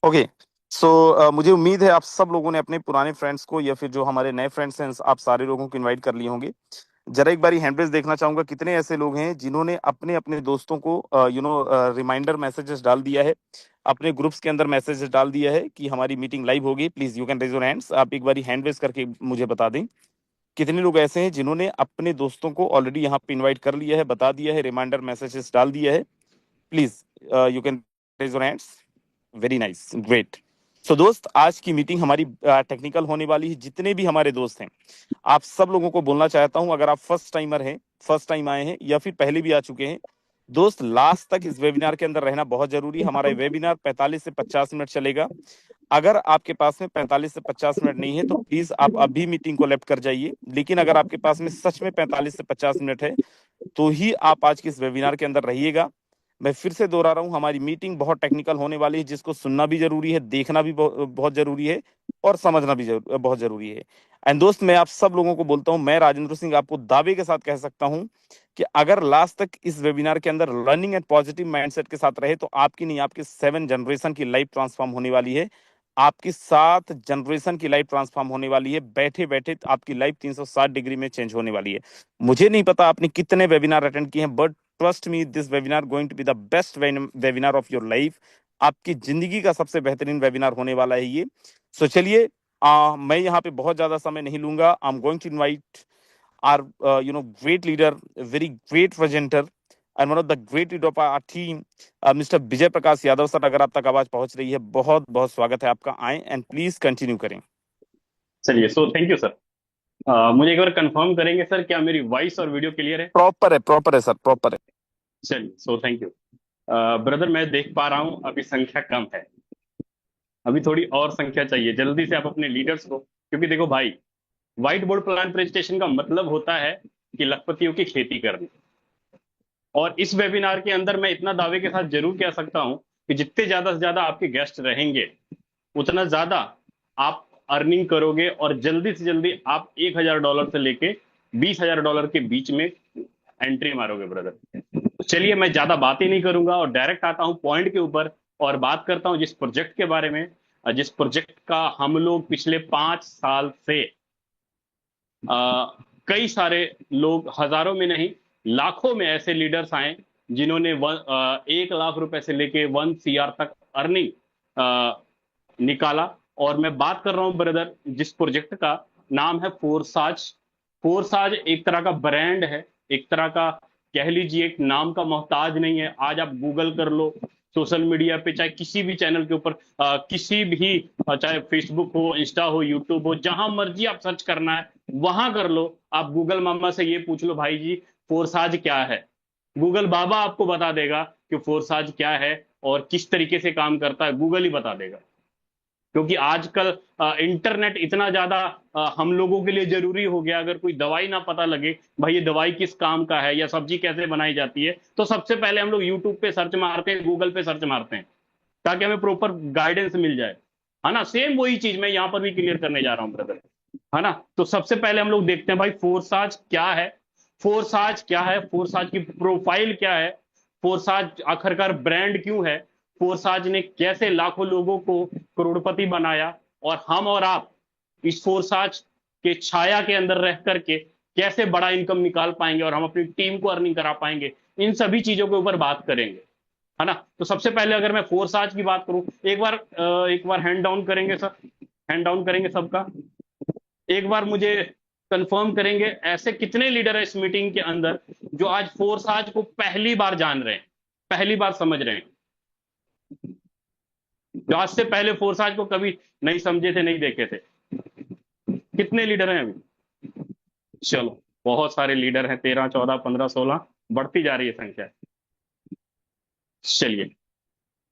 Okay. सो मुझे उम्मीद है आप सब लोगों ने अपने पुराने फ्रेंड्स को या फिर जो हमारे नए फ्रेंड्स हैं आप सारे लोगों को इनवाइट कर लिए होंगे। जरा एक बारी हैंड रेस देखना चाहूंगा, कितने ऐसे लोग हैं जिन्होंने अपने अपने दोस्तों को रिमाइंडर मैसेजेस डाल दिया है, अपने ग्रुप्स के अंदर मैसेजेस डाल दिया है कि हमारी मीटिंग लाइव होगी। Please you can raise your hands. आप एक बारी हैंड रेस करके मुझे बता दें कितने लोग ऐसे हैं जिन्होंने अपने दोस्तों को ऑलरेडी यहाँ पे इनवाइट कर लिया है, बता दिया है, रिमाइंडर मैसेजेस डाल दिया है। Please you can raise your hands. Very nice, great. So दोस्त, आज की मीटिंग हमारी टेक्निकल होने वाली है। जितने भी हमारे दोस्त हैं, आप सब लोगों को बोलना चाहता हूं, अगर आप फर्स्ट टाइमर हैं, फर्स्ट टाइम आए हैं या फिर पहले भी आ चुके हैं, दोस्त लास्ट तक इस वेबिनार के अंदर रहना बहुत जरूरी है। हमारा वेबिनार 45 से 50 मिनट चलेगा। अगर आपके पास में 45 से 50 मिनट नहीं है तो प्लीज आप अभी मीटिंग को लेफ्ट कर जाइए। लेकिन अगर आपके पास में सच में 45 से 50 मिनट है तो ही आप आज के इस वेबिनार के अंदर रहिएगा। मैं फिर से दोहरा रहा हूं, हमारी मीटिंग बहुत टेक्निकल होने वाली है, जिसको सुनना भी जरूरी है, देखना भी बहुत जरूरी है और समझना भी बहुत जरूरी है। एंड दोस्त, मैं आप सब लोगों को बोलता हूं, मैं राजेंद्र सिंह आपको दावे के साथ कह सकता हूं कि अगर लास्ट तक इस वेबिनार के अंदर लर्निंग एंड पॉजिटिव माइंडसेट के साथ रहे तो आपकी नहीं, आपकी 7 जनरेशन की लाइफ ट्रांसफॉर्म होने वाली है। आपकी 7 जनरेशन की लाइफ ट्रांसफॉर्म होने वाली है। बैठे बैठे आपकी लाइफ 360 डिग्री में चेंज होने वाली है। मुझे नहीं पता आपने कितने वेबिनार अटेंड किए हैं, but trust me, this webinar going to be the best webinar of your life. आपकी जिंदगी का सबसे बेहतरीन वेबिनार होने वाला है ये। सो चलिए, मैं यहाँ पे बहुत ज्यादा समय नहीं लूंगा। I am going to invite our great leader, very great presenter and one of the great leader of our team, mister Vijay Prakash Yadav sir. अगर आप तक आवाज पहुंच रही है, बहुत बहुत स्वागत है आपका। आए एंड प्लीज कंटिन्यू करें। चलिए, सो थैंक यू सर। मुझे एक बार कंफर्म करेंगे सर, क्या मेरी वॉइस और वीडियो क्लियर है? प्रॉपर है सर, प्रॉपर है। चलिए, सो थैंक यू। ब्रदर, मैं देख पा रहा हूँ अभी संख्या कम है। अभी थोड़ी और संख्या चाहिए। जल्दी से आप अपने लीडर्स को, क्योंकि देखो भाई, व्हाइट बोर्ड प्लान प्रेजेंटेशन का मतलब होता है कि लखपतियों की खेती करनी। और इस वेबिनार के अंदर मैं इतना दावे के साथ जरूर कह सकता हूं कि जितने ज्यादा से ज्यादा आपके गेस्ट रहेंगे, उतना ज्यादा आप अर्निंग करोगे और जल्दी से जल्दी आप $1,000 से लेके $20,000 के बीच में एंट्री मारोगे ब्रदर। तो चलिए, मैं ज्यादा बातें नहीं करूंगा और डायरेक्ट आता हूं पॉइंट के ऊपर और बात करता हूं जिस प्रोजेक्ट के बारे में, जिस प्रोजेक्ट का हम लोग पिछले 5 साल से आ, कई सारे लोग, हजारों में नहीं लाखों में ऐसे लीडर्स आए जिन्होंने 1 लाख रुपए से लेके 1 CR तक अर्निंग निकाला। और मैं बात कर रहा हूं ब्रदर, जिस प्रोजेक्ट का नाम है फोरसाज। फोरसाज एक तरह का ब्रांड है, एक तरह का, कह लीजिए, एक नाम का मोहताज नहीं है। आज आप गूगल कर लो, सोशल मीडिया पे चाहे किसी भी चैनल के ऊपर, किसी भी, चाहे फेसबुक हो, इंस्टा हो, यूट्यूब हो, जहां मर्जी आप सर्च करना है वहां कर लो। आप गूगल मामा से ये पूछ लो, भाई जी फोरसाज क्या है, गूगल बाबा आपको बता देगा कि फोरसाज क्या है और किस तरीके से काम करता है, गूगल ही बता देगा। क्योंकि आजकल इंटरनेट इतना ज्यादा हम लोगों के लिए जरूरी हो गया। अगर कोई दवाई ना पता लगे, भाई ये दवाई किस काम का है या सब्जी कैसे बनाई जाती है, तो सबसे पहले हम लोग यूट्यूब पे सर्च मारते हैं, गूगल पे सर्च मारते हैं, ताकि हमें प्रॉपर गाइडेंस मिल जाए। है ना? सेम वही चीज मैं यहाँ पर भी क्लियर करने जा रहा हूँ ब्रदर। है ना? तो सबसे पहले हम लोग देखते हैं भाई फोरसाज क्या है। फोरसाज क्या है, फोरसाज की प्रोफाइल क्या है, फोरसाज आखिरकार ब्रांड क्यों है, फोरसाज ने कैसे लाखों लोगों को करोड़पति बनाया, और हम और आप इस फोरसाज के छाया के अंदर रह करके कैसे बड़ा इनकम निकाल पाएंगे और हम अपनी टीम को अर्निंग करा पाएंगे। इन सभी चीजों के ऊपर बात करेंगे। है ना? तो सबसे पहले अगर मैं फोरसाज की बात करूं, एक बार हैंड डाउन करेंगे सर, हैंड डाउन करेंगे सबका। एक बार मुझे कंफर्म करेंगे, ऐसे कितने लीडर है इस मीटिंग के अंदर जो आज फोरसाज को पहली बार जान रहे हैं, पहली बार समझ रहे हैं, जो आज से पहले फोरसाज को कभी नहीं समझे थे, नहीं देखे थे? कितने लीडर हैं अभी? चलो, बहुत सारे लीडर हैं, 13, 14, 15, 16, बढ़ती जा रही है संख्या। चलिए,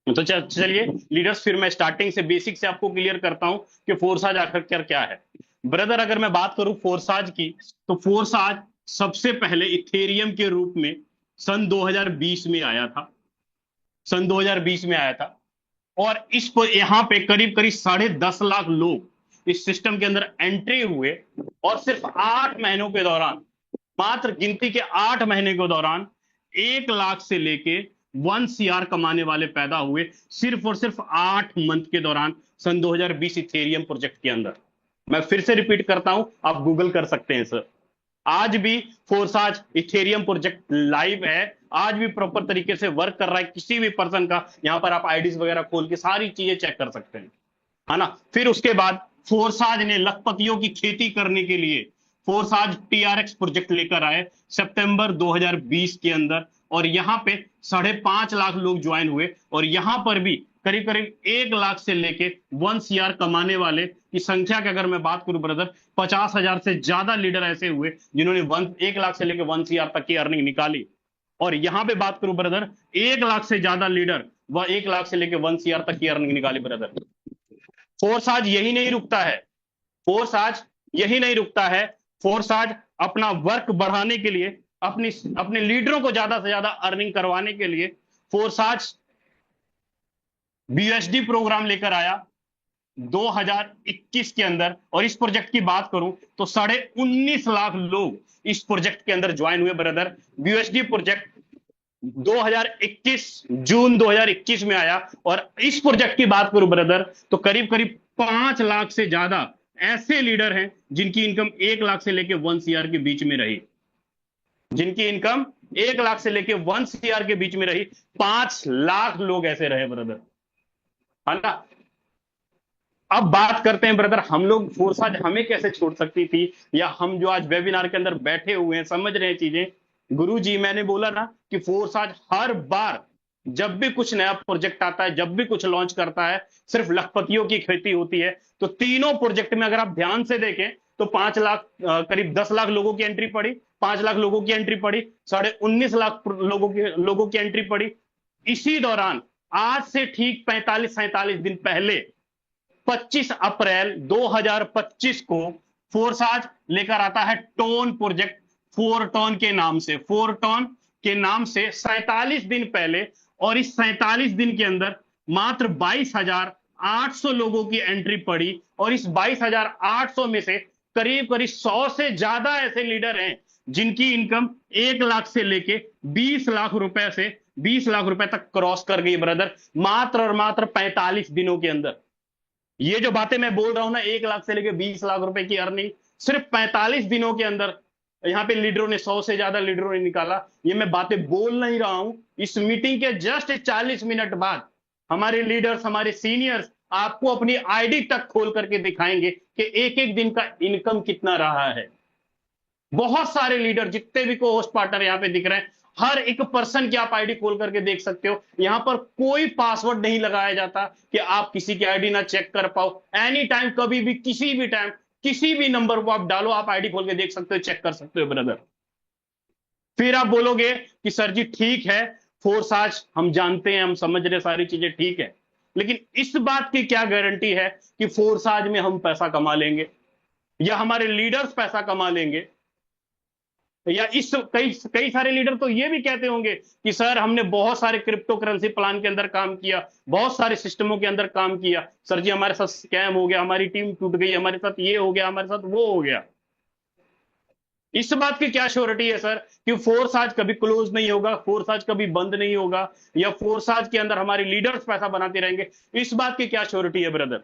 तो चलिए लीडर्स, फिर मैं स्टार्टिंग से, बेसिक से आपको क्लियर करता हूं कि फोरसाज आखिर क्या है। ब्रदर, अगर मैं बात करूं फोरसाज की, तो फोरसाज सबसे पहले इथेरियम के रूप में सन 2020 में आया था, सन 2020 में आया था। और इस पर यहां पे करीब करीब 10.5 लाख लोग इस सिस्टम के अंदर एंट्री हुए। और सिर्फ 8 महीनों के दौरान, मात्र गिनती के 8 महीने के दौरान, 1 लाख से लेके 1 CR कमाने वाले पैदा हुए सिर्फ और सिर्फ 8 मंथ के दौरान सन 2020 इथेरियम प्रोजेक्ट के अंदर। मैं फिर से रिपीट करता हूं, आप गूगल कर सकते हैं सर। आज भी फोर्साज इथेरियम प्रोजेक्ट लाइव है, आज भी प्रॉपर तरीके से वर्क कर रहा है। किसी भी पर्सन का यहां पर आप आईडीज वगैरह खोल के सारी चीजें चेक कर सकते हैं, है ना। फिर उसके बाद फोर्साज ने लखपतियों की खेती करने के लिए फोर्साज टीआरएक्स प्रोजेक्ट लेकर आए सितंबर 2020 के अंदर, और यहां पे 5.5 लाख लोग ज्वाइन हुए, और यहां पर भी करीब करीब 1 लाख से लेके 1 CR कमाने वाले की संख्या की अगर मैं बात करूं ब्रदर, 50,000 से ज्यादा लीडर ऐसे हुए जिन्होंने 1 लाख से लेके 1 CR तक की अर्निंग निकाली। और यहां पे बात करूं ब्रदर, 1 लाख से ज्यादा लीडर वह 1 लाख से लेके 1 CR तक की अर्निंग निकाली ब्रदर। फोर्स आज यही नहीं रुकता है, फोर्स आज यही नहीं रुकता है। फोर्स आज अपना वर्क बढ़ाने के लिए, अपनी अपने लीडरों को ज्यादा से ज्यादा अर्निंग करवाने के लिए फोर्स आज बीएसडी प्रोग्राम लेकर आया 2021 के अंदर। और इस प्रोजेक्ट की बात करूं तो 19.5 लाख लोग इस प्रोजेक्ट के अंदर ज्वाइन हुए ब्रदर। बीएसडी प्रोजेक्ट 2021 जून 2021 में आया, और इस प्रोजेक्ट की बात करूं ब्रदर तो करीब करीब 5 लाख से ज्यादा ऐसे लीडर हैं जिनकी इनकम 1 लाख से लेके 1 CR के बीच में रही, जिनकी इनकम 1 लाख से लेके 1 CR के बीच में रही। 5 लाख लोग ऐसे रहे ब्रदर, है ना। अब बात करते हैं ब्रदर, हम लोग फोर्स आज हमें कैसे छोड़ सकती थी, या हम जो आज वेबिनार के अंदर बैठे हुए हैं समझ रहे हैं चीजें। गुरुजी मैंने बोला ना कि फोर्स आज हर बार जब भी कुछ नया प्रोजेक्ट आता है, जब भी कुछ लॉन्च करता है, सिर्फ लखपतियों की खेती होती है। तो तीनों प्रोजेक्ट में अगर आप ध्यान से देखें तो 5 लाख करीब 10 लाख लोगों की एंट्री पड़ी, 5 लाख लोगों की एंट्री पड़ी, 19.5 लाख लोगों की एंट्री पड़ी। इसी दौरान आज से ठीक 45-47 दिन पहले 25 अप्रैल 2025 को फोर्साज लेकर आता है टोन प्रोजेक्ट, 4टोन के नाम से, 4टोन के नाम से 47 दिन पहले। और इस 47 दिन के अंदर मात्र 22,800 लोगों की एंट्री पड़ी, और इस 22,800 में से करीब करीब 100 से ज्यादा ऐसे लीडर हैं जिनकी इनकम 1 लाख से लेके 20 लाख रुपए से 20 लाख रुपए तक क्रॉस कर गई ब्रदर, मात्र और मात्र 45 दिनों के अंदर। ये जो बातें मैं बोल रहा हूं ना, 1 लाख से लेके 20 लाख रुपए की अर्निंग सिर्फ 45 दिनों के अंदर यहां पे लीडरों ने 100 से ज्यादा लीडरों ने निकाला। ये मैं बातें बोल नहीं रहा हूं, इस मीटिंग के जस्ट 40 मिनट बाद हमारे लीडर्स, हमारे सीनियर्स आपको अपनी आईडी तक खोल करके दिखाएंगे कि एक एक दिन का इनकम कितना रहा है। बहुत सारे लीडर जितने भी को होस्ट पार्टनर यहां पे दिख रहे हैं, हर एक पर्सन की आप आईडी खोल करके देख सकते हो। यहां पर कोई पासवर्ड नहीं लगाया जाता कि आप किसी की आईडी ना चेक कर पाओ। एनी टाइम, कभी भी, किसी भी टाइम, किसी भी नंबर को आप डालो, आप आईडी खोल के देख सकते हो, चेक कर सकते हो ब्रदर। फिर आप बोलोगे कि सर जी ठीक है, फोर्स आज हम जानते हैं, हम समझ रहे, सारी चीजें ठीक है, लेकिन इस बात की क्या गारंटी है कि फोर्स आज में हम पैसा कमा लेंगे, या हमारे लीडर्स पैसा कमा लेंगे। या इस कई कई सारे लीडर तो ये भी कहते होंगे कि सर हमने बहुत सारे क्रिप्टो करेंसी प्लान के अंदर काम किया, बहुत सारे सिस्टमों के अंदर काम किया, सर जी हमारे साथ स्कैम हो गया, हमारी टीम टूट गई, हमारे साथ ये हो गया, हमारे साथ वो हो गया। इस बात की क्या श्योरिटी है सर कि फोर्स आज कभी क्लोज नहीं होगा, फोर्स आज कभी बंद नहीं होगा, या फोर्स आज के अंदर हमारे लीडर्स पैसा बनाते रहेंगे? इस बात की क्या श्योरिटी है ब्रदर?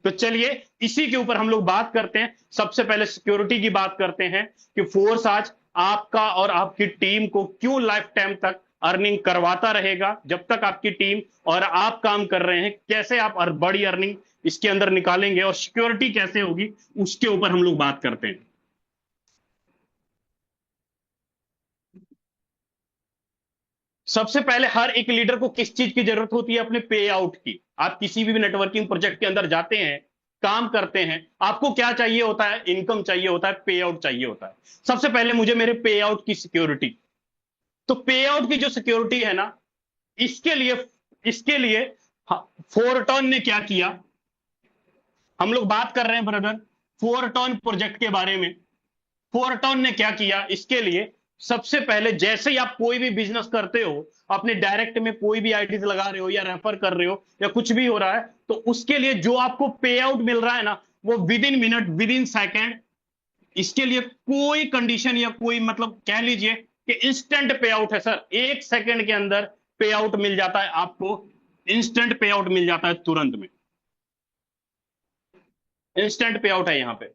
तो चलिए इसी के ऊपर हम लोग बात करते हैं। सबसे पहले सिक्योरिटी की बात करते हैं कि फोर्स आज आपका और आपकी टीम को क्यों लाइफ टाइम तक अर्निंग करवाता रहेगा। जब तक आपकी टीम और आप काम कर रहे हैं, कैसे आप बड़ी अर्निंग इसके अंदर निकालेंगे और सिक्योरिटी कैसे होगी, उसके ऊपर हम लोग बात करते हैं। सबसे पहले हर एक लीडर को किस चीज की जरूरत होती है? अपने पे आउट की। आप किसी भी नेटवर्किंग प्रोजेक्ट के अंदर जाते हैं, काम करते हैं, आपको क्या चाहिए होता है? इनकम चाहिए होता है, पे आउट चाहिए होता है। सबसे पहले मुझे मेरे पे आउट की सिक्योरिटी। तो पे आउट की जो सिक्योरिटी है ना, इसके लिए फोरटॉन ने क्या किया? हम लोग बात कर रहे हैं ब्रदर फोरटॉन प्रोजेक्ट के बारे में। फोरटॉन ने क्या किया इसके लिए? सबसे पहले जैसे ही आप कोई भी बिजनेस करते हो, अपने डायरेक्ट में कोई भी आईडीज लगा रहे हो या रेफर कर रहे हो या कुछ भी हो रहा है, तो उसके लिए जो आपको पे आउट मिल रहा है ना, वो with in minute, within second, इसके लिए कोई कंडीशन या कोई मतलब कह लीजिए कि इंस्टेंट पे आउट है सर। 1 सेकेंड के अंदर पे आउट मिल जाता है आपको, इंस्टेंट पे आउट मिल जाता है तुरंत में, इंस्टेंट पे आउट है यहां पे।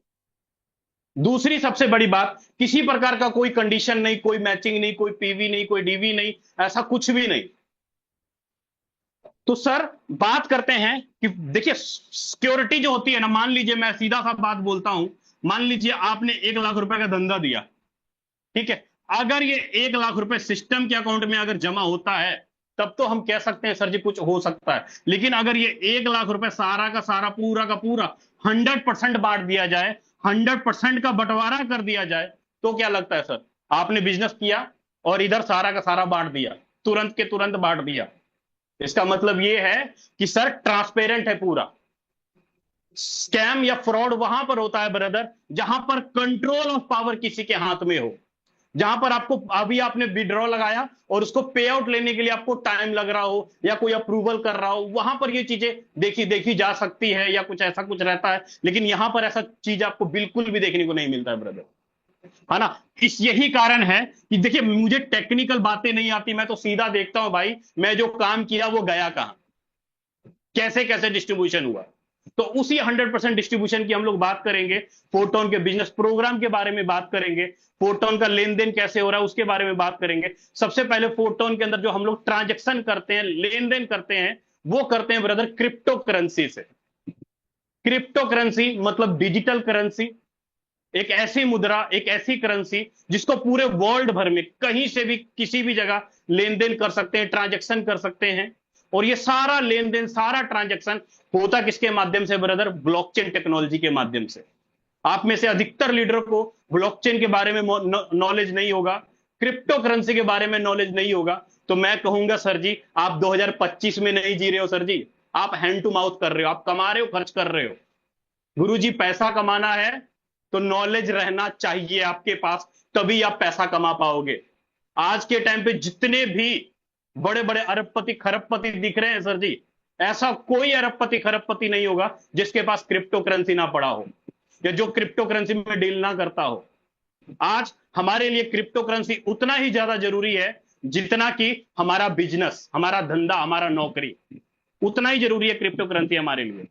दूसरी सबसे बड़ी बात, किसी प्रकार का कोई कंडीशन नहीं, कोई मैचिंग नहीं, कोई पीवी नहीं, कोई डीवी नहीं, ऐसा कुछ भी नहीं। तो सर बात करते हैं कि देखिए सिक्योरिटी जो होती है ना, मान लीजिए मैं सीधा सा बात बोलता हूं, मान लीजिए आपने 1 लाख रुपए का धंधा दिया, ठीक है, अगर ये 1 लाख रुपए सिस्टम के अकाउंट में अगर जमा होता है, तब तो हम कह सकते हैं सर जी कुछ हो सकता है। लेकिन अगर ये 1 लाख रुपए सारा का सारा पूरा का पूरा 100% बांट दिया जाए, 100% का बंटवारा कर दिया जाए, तो क्या लगता है सर? आपने बिजनेस किया और इधर सारा का सारा बांट दिया, तुरंत के तुरंत बांट दिया। इसका मतलब यह है कि सर ट्रांसपेरेंट है पूरा। स्कैम या फ्रॉड वहां पर होता है ब्रदर, जहां पर कंट्रोल ऑफ पावर किसी के हाथ में हो, जहां पर आपको अभी आपने विड्रॉ लगाया और उसको पे आउट लेने के लिए आपको टाइम लग रहा हो या कोई अप्रूवल कर रहा हो, वहां पर ये चीजें देखी देखी जा सकती है या कुछ ऐसा कुछ रहता है। लेकिन यहां पर ऐसा चीज आपको बिल्कुल भी देखने को नहीं मिलता है ब्रदर, है ना। इस यही कारण है कि देखिए मुझे टेक्निकल बातें नहीं आती, मैं तो सीधा देखता हूं भाई मैं जो काम किया वो गया कहां, कैसे कैसे डिस्ट्रीब्यूशन हुआ। तो उसी 100% डिस्ट्रीब्यूशन की हम लोग बात करेंगे, फोरटोन के बिजनेस प्रोग्राम के बारे में बात करेंगे, फोरटोन का लेन देन कैसे हो रहा है उसके बारे में बात करेंगे। सबसे पहले फोरटोन के अंदर जो हम लोग ट्रांजेक्शन करते हैं, लेन देन करते हैं, वो करते हैं ब्रदर क्रिप्टो करेंसी से। क्रिप्टो करेंसी मतलब डिजिटल करेंसी, एक ऐसी मुद्रा, एक ऐसी करेंसी जिसको पूरे वर्ल्ड भर में कहीं से भी किसी भी जगह लेन देन कर सकते हैं, ट्रांजेक्शन कर सकते हैं। और ये सारा लेन देन, सारा ट्रांजेक्शन होता किसके माध्यम से ब्रदर? ब्लॉकचेन टेक्नोलॉजी के माध्यम से। आप में से अधिकतर लीडर को ब्लॉकचेन के बारे में नॉलेज नहीं होगा, क्रिप्टो करेंसी के बारे में नॉलेज नहीं होगा। तो मैं कहूंगा सर जी आप 2025 में नहीं जी रहे हो सर जी, आप हैंड टू माउथ कर रहे हो, आप कमा रहे हो, खर्च कर रहे हो। गुरुजी पैसा कमाना है तो नॉलेज रहना चाहिए आपके पास, तभी आप पैसा कमा पाओगे। आज के टाइम पे जितने भी बड़े बड़े अरबपति खरबपति दिख रहे हैं सर जी, ऐसा कोई अरबपति खरबपति नहीं होगा जिसके पास क्रिप्टो करेंसी ना पड़ा हो या जो क्रिप्टो करेंसी में डील ना करता हो। आज हमारे लिए क्रिप्टो करेंसी उतना ही ज्यादा जरूरी है जितना कि हमारा बिजनेस, हमारा धंधा, हमारा नौकरी, उतना ही जरूरी है क्रिप्टो करेंसी हमारे लिए।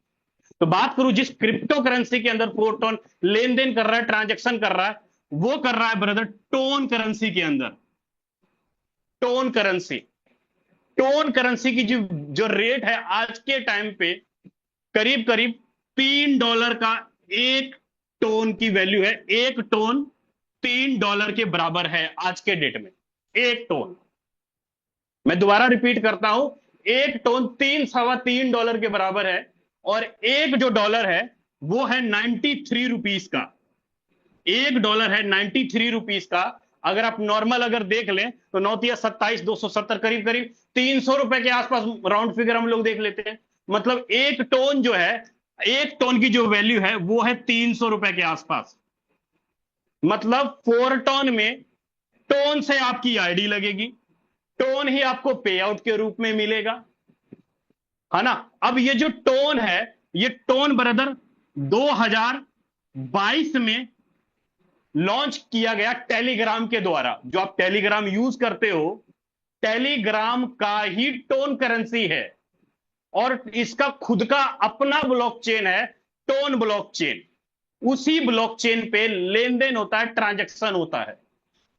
तो बात करूं जिस क्रिप्टो करेंसी के अंदर फोरटोन लेन देन कर रहा है, ट्रांजेक्शन कर रहा है, वो कर रहा है ब्रदर टोन करेंसी के अंदर। टोन करेंसी, टोन करेंसी की जो जो रेट है आज के टाइम पे करीब करीब $3 का एक टोन की वैल्यू है। एक टोन $3 के बराबर है आज के डेट में। एक टोन, मैं दोबारा रिपीट करता हूं, एक टोन 3 $3.25 के बराबर है। और एक जो डॉलर है वो है 93 रुपीस का। $1 है 93 रुपीस का। अगर आप नॉर्मल अगर देख लें तो 9 × 27 = 270, करीब करीब ₹300 के आसपास राउंड फिगर हम लोग देख लेते हैं। मतलब एक टोन जो है, एक टोन की जो वैल्यू है वो है ₹300 के आसपास। मतलब 4 टोन में टोन से आपकी आईडी लगेगी, टोन ही आपको पे आउट के रूप में मिलेगा, है ना। अब ये जो टोन है, ये टोन ब्रदर 2022 में लॉन्च किया गया टेलीग्राम के द्वारा। जो आप टेलीग्राम यूज करते हो, टेलीग्राम का ही टोन करेंसी है और इसका खुद का अपना ब्लॉकचेन है, टोन ब्लॉकचेन। उसी ब्लॉकचेन पे लेन देन होता है, ट्रांजैक्शन होता है।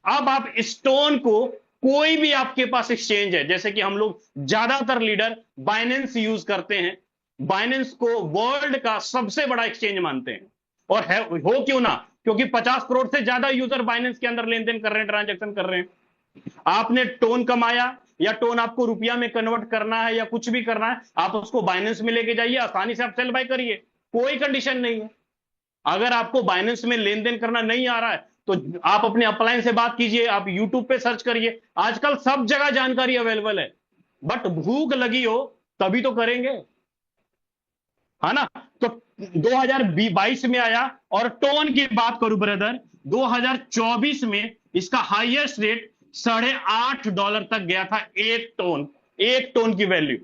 अब आप इस टोन को, कोई भी आपके पास एक्सचेंज है, जैसे कि हम लोग ज्यादातर लीडर बाइनेंस यूज करते हैं, बाइनेंस को वर्ल्ड का सबसे बड़ा एक्सचेंज मानते हैं। और है हो क्यों ना, क्योंकि 50 करोड़ से ज्यादा यूजर बाइनेंस के अंदर लेन देन कर रहे हैं, ट्रांजैक्शन कर रहे हैं। आपने टोन कमाया या टोन आपको रुपया में कन्वर्ट करना है या कुछ भी करना है, आप उसको बाइनेंस में लेके जाइए, आसानी से आप सेल बाय करिए, कोई कंडीशन नहीं है। अगर आपको बाइनेंस में लेन देन करना नहीं आ रहा है तो आप अपने अपलाइन से बात कीजिए, आप यूट्यूब पे सर्च करिए, आजकल सब जगह जानकारी अवेलेबल है। बट भूख लगी हो तभी तो करेंगे, है ना। तो 2022 में आया। और टोन की बात करूं ब्रदर, 2024 में इसका हाईएस्ट रेट $8.5 तक गया था। एक टोन, एक टोन की वैल्यू।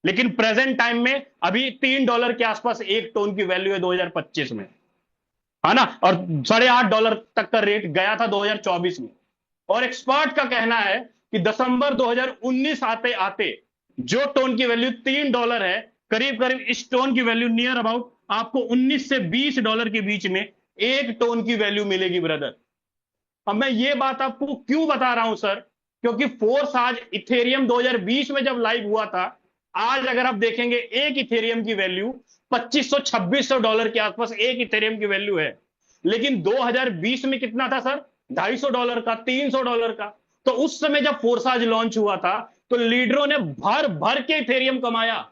लेकिन प्रेजेंट टाइम में अभी $3 के आसपास एक टोन की वैल्यू है 2025 में, है ना। और $8.5 तक का रेट गया था 2024 में। और एक्सपर्ट का कहना है कि दिसंबर 2019 आते आते जो टोन की वैल्यू $3 है, करीब करीब इस टोन की वैल्यू नियर अबाउट आपको $19 से $20 के बीच में एक टोन की वैल्यू मिलेगी ब्रदर। अब मैं ये बात आपको क्यों बता रहा हूं सर, क्योंकि फोर्स आज इथेरियम 2020 में जब लाइव हुआ था, आज अगर आप देखेंगे एक इथेरियम की वैल्यू $2500-2600 के आसपास एक इथेरियम की वैल्यू है। लेकिन 2020 में कितना था सर? $250 का, $300 का। तो उस समय जब फोर्साज लॉन्च हुआ था तो लीडरों ने भर भर के इथेरियम कमाया।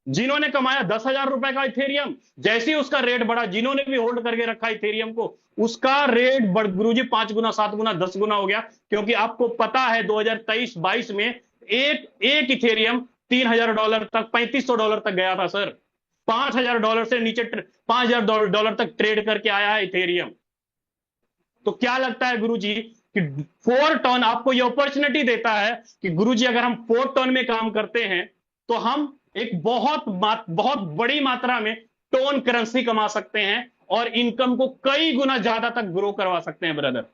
जिन्होंने कमाया ₹10,000 का इथेरियम, जैसे ही उसका रेट बढ़ा, जिन्होंने भी होल्ड करके रखा इथेरियम को, उसका रेट बढ़ गुरुजी 5 गुना, 7 गुना, 10 गुना हो गया। क्योंकि आपको पता है 2023-22 में एक एक इथेरियम $3,000 तक, $3,500 तक गया था सर। $5,000 से नीचे $5,000 तक ट्रेड करके आया है इथेरियम। तो क्या लगता है गुरुजी कि 4 टन आपको ये अपॉर्चुनिटी देता है कि गुरुजी अगर हम 4 टन में काम करते हैं तो हम एक बहुत बड़ी मात्रा में टोन करेंसी कमा सकते हैं और इनकम को कई गुना ज्यादा तक ग्रो करवा सकते हैं ब्रदर।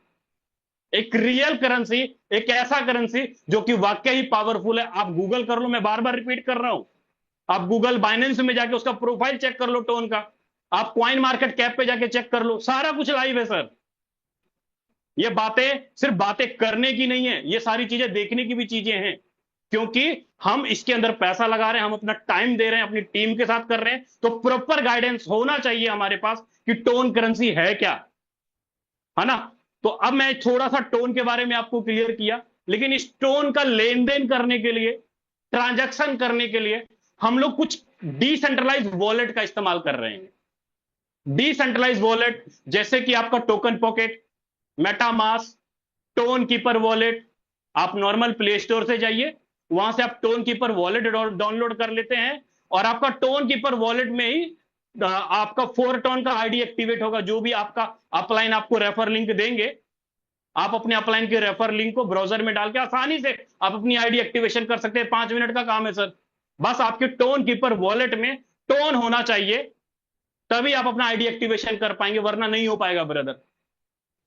एक रियल करेंसी, एक ऐसा करेंसी जो कि वाकई ही पावरफुल है। आप गूगल कर लो, मैं बार बार रिपीट कर रहा हूं। आप गूगल बाइनेंस में जाके उसका प्रोफाइल चेक कर लो टोन का, आप कॉइन मार्केट कैप पे जाके चेक कर लो, सारा कुछ लाइव है सर। ये बातें सिर्फ बातें करने की नहीं है, ये सारी चीजें देखने की भी चीजें हैं। क्योंकि हम इसके अंदर पैसा लगा रहे हैं, हम अपना टाइम दे रहे हैं, अपनी टीम के साथ कर रहे हैं, तो प्रॉपर गाइडेंस होना चाहिए हमारे पास कि टोन करेंसी है क्या, है ना। तो अब मैं थोड़ा सा टोन के बारे में आपको क्लियर किया, लेकिन इस टोन का लेन देन करने के लिए, ट्रांजैक्शन करने के लिए हम लोग कुछ डिसेंट्रलाइज वॉलेट का इस्तेमाल कर रहे हैं। डिसेंट्रलाइज वॉलेट जैसे कि आपका token pocket, MetaMask, tone keeper wallet. आप नॉर्मल प्ले स्टोर से जाइए, वहां से आप टोन कीपर वॉलेट डाउनलोड कर लेते हैं और आपका टोन कीपर वॉलेट में ही आपका 4 टोन का आईडी एक्टिवेट होगा। जो भी आपका अपलाइन आपको रेफर लिंक देंगे, आप अपने अपलाइन के रेफर लिंक को ब्राउजर में डाल के आसानी से आप अपनी आईडी एक्टिवेशन कर सकते हैं। 5 मिनट का काम है सर। बस आपके टोन कीपर वॉलेट में टोन होना चाहिए, तभी आप अपना आईडी एक्टिवेशन कर पाएंगे, वरना नहीं हो पाएगा ब्रदर।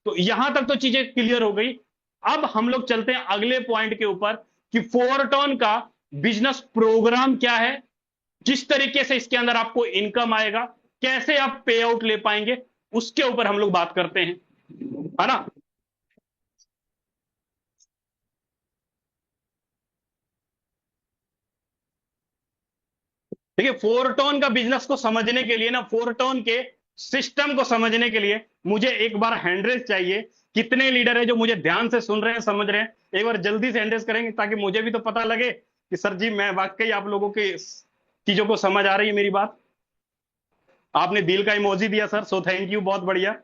तो यहां तक तो चीजें क्लियर हो गई। अब हम लोग चलते हैं अगले पॉइंट के ऊपर कि 4 टन का बिजनेस प्रोग्राम क्या है, जिस तरीके से इसके अंदर आपको इनकम आएगा, कैसे आप पे आउट ले पाएंगे, उसके ऊपर हम लोग बात करते हैं, है ना। देखिए 4 टन का बिजनेस को समझने के लिए ना, 4 टन के सिस्टम को समझने के लिए मुझे एक बार हैंडरेस चाहिए। कितने लीडर है जो मुझे ध्यान से सुन रहे हैं, समझ रहे हैं? एक बार जल्दी से हैंडरेस करेंगे ताकि मुझे भी तो पता लगे कि सर जी मैं वाकई आप लोगों की चीजों को समझ आ रही है मेरी बात। आपने दिल का इमोजी दिया सर, सो थैंक यू, बहुत बढ़िया।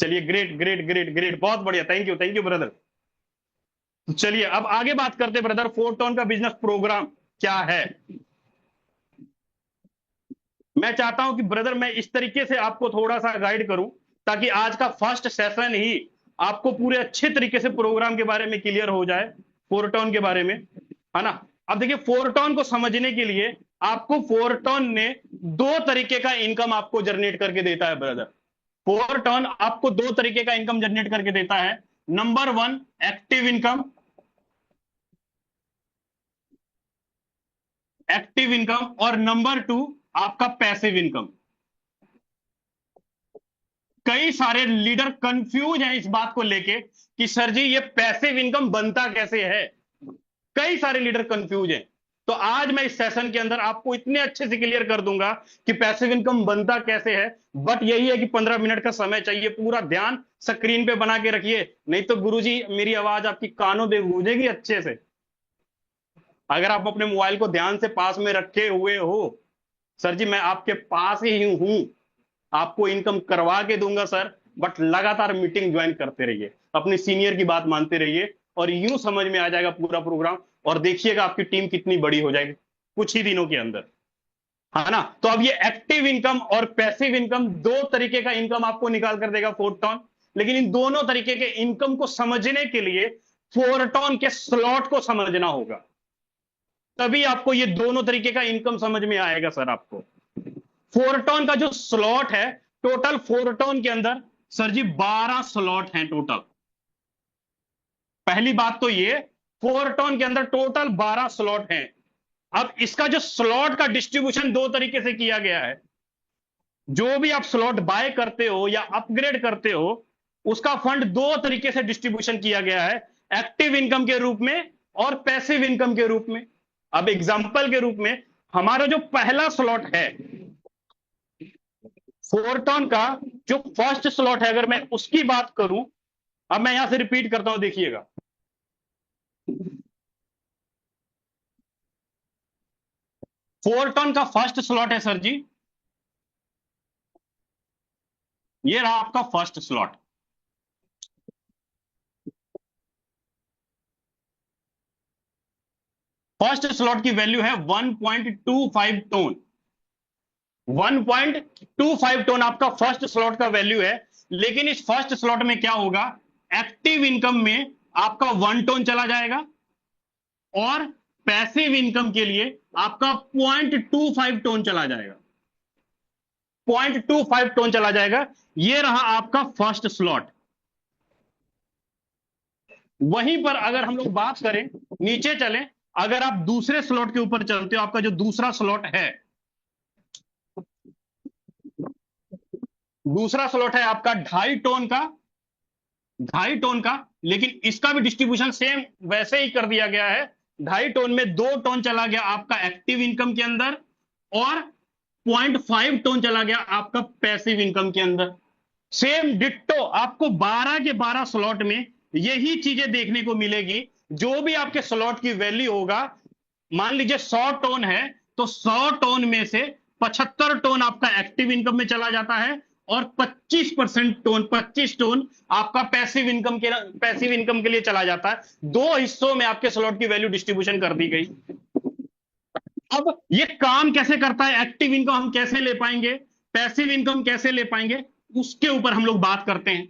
चलिए ग्रेट ग्रेट ग्रेट ग्रेट, बहुत बढ़िया, थैंक यू ब्रदर। तो चलिए अब आगे बात करते हैं ब्रदर, 4 टन का बिजनेस प्रोग्राम क्या है। मैं चाहता हूं कि ब्रदर मैं इस तरीके से आपको थोड़ा सा गाइड करूं ताकि आज का फर्स्ट सेशन ही आपको पूरे अच्छे तरीके से प्रोग्राम के बारे में क्लियर हो जाए, 4 टन के बारे में, है ना। अब देखिए 4 टन को समझने के लिए आपको 4 टन ने 2 तरीके का इनकम आपको जनरेट करके देता है ब्रदर। 4 टन आपको 2 तरीके का इनकम जनरेट करके देता है। Number 1 active income, active income, और नंबर 2 आपका पैसिव इनकम। कई सारे लीडर कंफ्यूज हैं इस बात को लेके कि सर जी ये पैसिव इनकम बनता कैसे है। कई सारे लीडर कंफ्यूज हैं। तो आज मैं इस सेशन के अंदर आपको इतने अच्छे से क्लियर कर दूंगा कि पैसिव इनकम बनता कैसे है। बट यही है कि 15 मिनट का समय चाहिए, पूरा ध्यान स्क्रीन पे बना के रखिए, नहीं तो गुरुजी मेरी आवाज आपकी कानों में गूंजेगी अच्छे से। अगर आप अपने मोबाइल को ध्यान से पास में रखे हुए हो, सर जी मैं आपके पास ही हूं, आपको इनकम करवा के दूंगा सर, बट लगातार मीटिंग ज्वाइन करते रहिए, अपने सीनियर की बात मानते रहिए, और यूं समझ में आ जाएगा पूरा प्रोग्राम। और देखिएगा आपकी टीम कितनी बड़ी हो जाएगी कुछ ही दिनों के अंदर, है ना। तो अब ये एक्टिव इनकम और पैसिव इनकम 2 तरीके का इनकम आपको निकाल कर देगा 4 टन। लेकिन इन दोनों तरीके के इनकम को समझने के लिए 4 टन के स्लॉट को समझना होगा, तभी आपको ये दोनों तरीके का इनकम समझ में आएगा सर। आपको 4 टन का जो स्लॉट है, टोटल 4 टन के अंदर सर जी 12 स्लॉट हैं टोटल। पहली बात तो ये, फोरटोन के अंदर टोटल 12 स्लॉट हैं। अब इसका जो स्लॉट का डिस्ट्रीब्यूशन दो तरीके से किया गया है। जो भी आप स्लॉट बाय करते हो या अपग्रेड करते हो, उसका फंड दो तरीके से डिस्ट्रीब्यूशन किया गया है, एक्टिव इनकम के रूप में और पैसिव इनकम के रूप में। अब एग्जांपल के रूप में हमारा जो पहला स्लॉट है फोरटोन का, जो फर्स्ट स्लॉट है, अगर मैं उसकी बात करूं, अब मैं यहां से रिपीट करता हूं, देखिएगा। फोरटोन का फर्स्ट स्लॉट है सर जी, ये रहा आपका फर्स्ट स्लॉट। फर्स्ट स्लॉट की वैल्यू है 1.25 टोन। 1.25 टोन आपका फर्स्ट स्लॉट का वैल्यू है। लेकिन इस फर्स्ट स्लॉट में क्या होगा, एक्टिव इनकम में आपका 1 टोन चला जाएगा और पैसिव इनकम के लिए आपका 0.25 टोन चला जाएगा। 0.25 टोन चला जाएगा। ये रहा आपका फर्स्ट स्लॉट। वहीं पर अगर हम लोग बात करें, नीचे चलें, अगर आप दूसरे स्लॉट के ऊपर चलते हो, आपका जो दूसरा स्लॉट है, दूसरा स्लॉट है आपका 2.5 टोन का, 2.5 टोन का। लेकिन इसका भी डिस्ट्रीब्यूशन सेम वैसे ही कर दिया गया है। 2.5 टोन में 2 टोन चला गया आपका एक्टिव इनकम के अंदर और 0.5 टोन चला गया आपका पैसिव इनकम के अंदर। सेम डिट्टो आपको 12 के 12 स्लॉट में यही चीजें देखने को मिलेगी। जो भी आपके स्लॉट की वैल्यू होगा, मान लीजिए 100 टोन है, तो 100 टोन में से 75 टोन आपका एक्टिव इनकम में चला जाता है और 25 टोन आपका पैसिव इनकम के लिए चला जाता है। दो हिस्सों में आपके स्लॉट की वैल्यू डिस्ट्रीब्यूशन कर दी गई। अब ये काम कैसे करता है, एक्टिव इनकम हम कैसे ले पाएंगे, पैसिव इनकम कैसे ले पाएंगे, उसके ऊपर हम लोग बात करते हैं,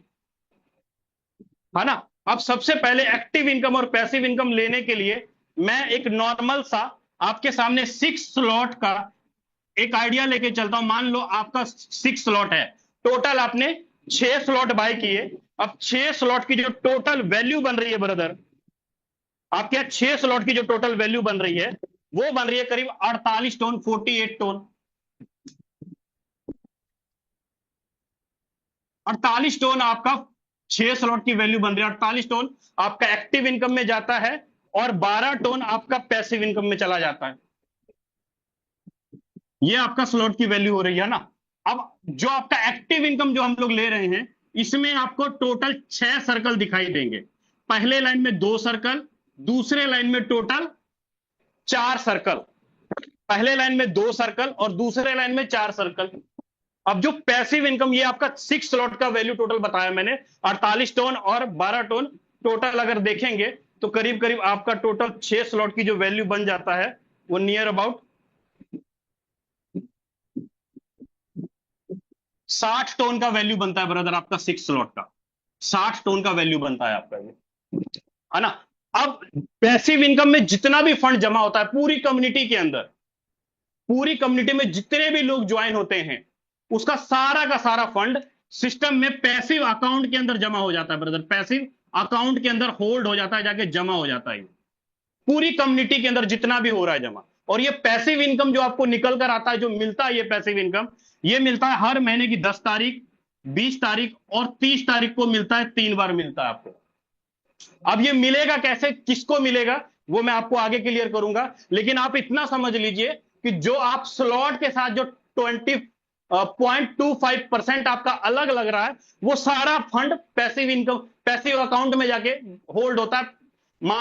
है ना। अब सबसे पहले एक्टिव इनकम और पैसिव इनकम लेने के लिए मैं एक नॉर्मल सा आपके सामने 6 स्लॉट का एक आइडिया लेके चलता हूं। मान लो आपका 6 स्लॉट है, टोटल आपने 6 स्लॉट बाय किए। अब 6 स्लॉट की जो टोटल वैल्यू बन रही है ब्रदर, आपके यहां 6 स्लॉट की जो टोटल वैल्यू बन रही है, वो बन रही है करीब 48 टोन, 48 टोन। 48 टोन आपका 6 स्लॉट की वैल्यू बन रही है। 48 टोन आपका एक्टिव इनकम में जाता है और 12 टोन आपका पैसिव इनकम में चला जाता है। ये आपका स्लॉट की वैल्यू हो रही है ना। अब जो आपका एक्टिव इनकम जो हम लोग ले रहे हैं, इसमें आपको टोटल 6 सर्कल दिखाई देंगे। पहले लाइन में 2 सर्कल, दूसरे लाइन में टोटल 4 सर्कल। पहले लाइन में 2 सर्कल और दूसरे लाइन में 4 सर्कल। अब जो पैसिव इनकम, ये आपका 6 स्लॉट का वैल्यू टोटल बताया मैंने, 48 टोन और 12 टोन टोटल अगर देखेंगे तो करीब करीब आपका टोटल 6 स्लॉट की जो वैल्यू बन जाता है, वो नियर अबाउट 60 टोन का वैल्यू बनता है ब्रदर, आपका 6 स्लॉट का 60 टोन का वैल्यू बनता है आपका, ये है ना। अब पैसिव इनकम में जितना भी फंड जमा होता है पूरी कम्युनिटी के अंदर, पूरी कम्युनिटी में जितने भी लोग ज्वाइन होते हैं, उसका सारा का सारा फंड सिस्टम में पैसिव अकाउंट के अंदर जमा हो जाता है ब्रदर। पैसिव अकाउंट के अंदर होल्ड हो जाता है, जाके जमा हो जाता है पूरी कम्युनिटी के अंदर जितना भी हो रहा है जमा। और ये पैसिव इनकम जो आपको निकल कर आता है, जो मिलता है, ये पैसिव इनकम ये मिलता है हर महीने की 10 तारीख, 20 तारीख और 30 तारीख को मिलता है। 3 बार मिलता है आपको। अब ये मिलेगा कैसे, किसको मिलेगा, वो मैं आपको आगे क्लियर करूंगा। लेकिन आप इतना समझ लीजिए कि जो आप स्लॉट के साथ जो 20.25% आपका अलग लग रहा है, वो सारा fund passive income, passive account में जाके होल्ड होता है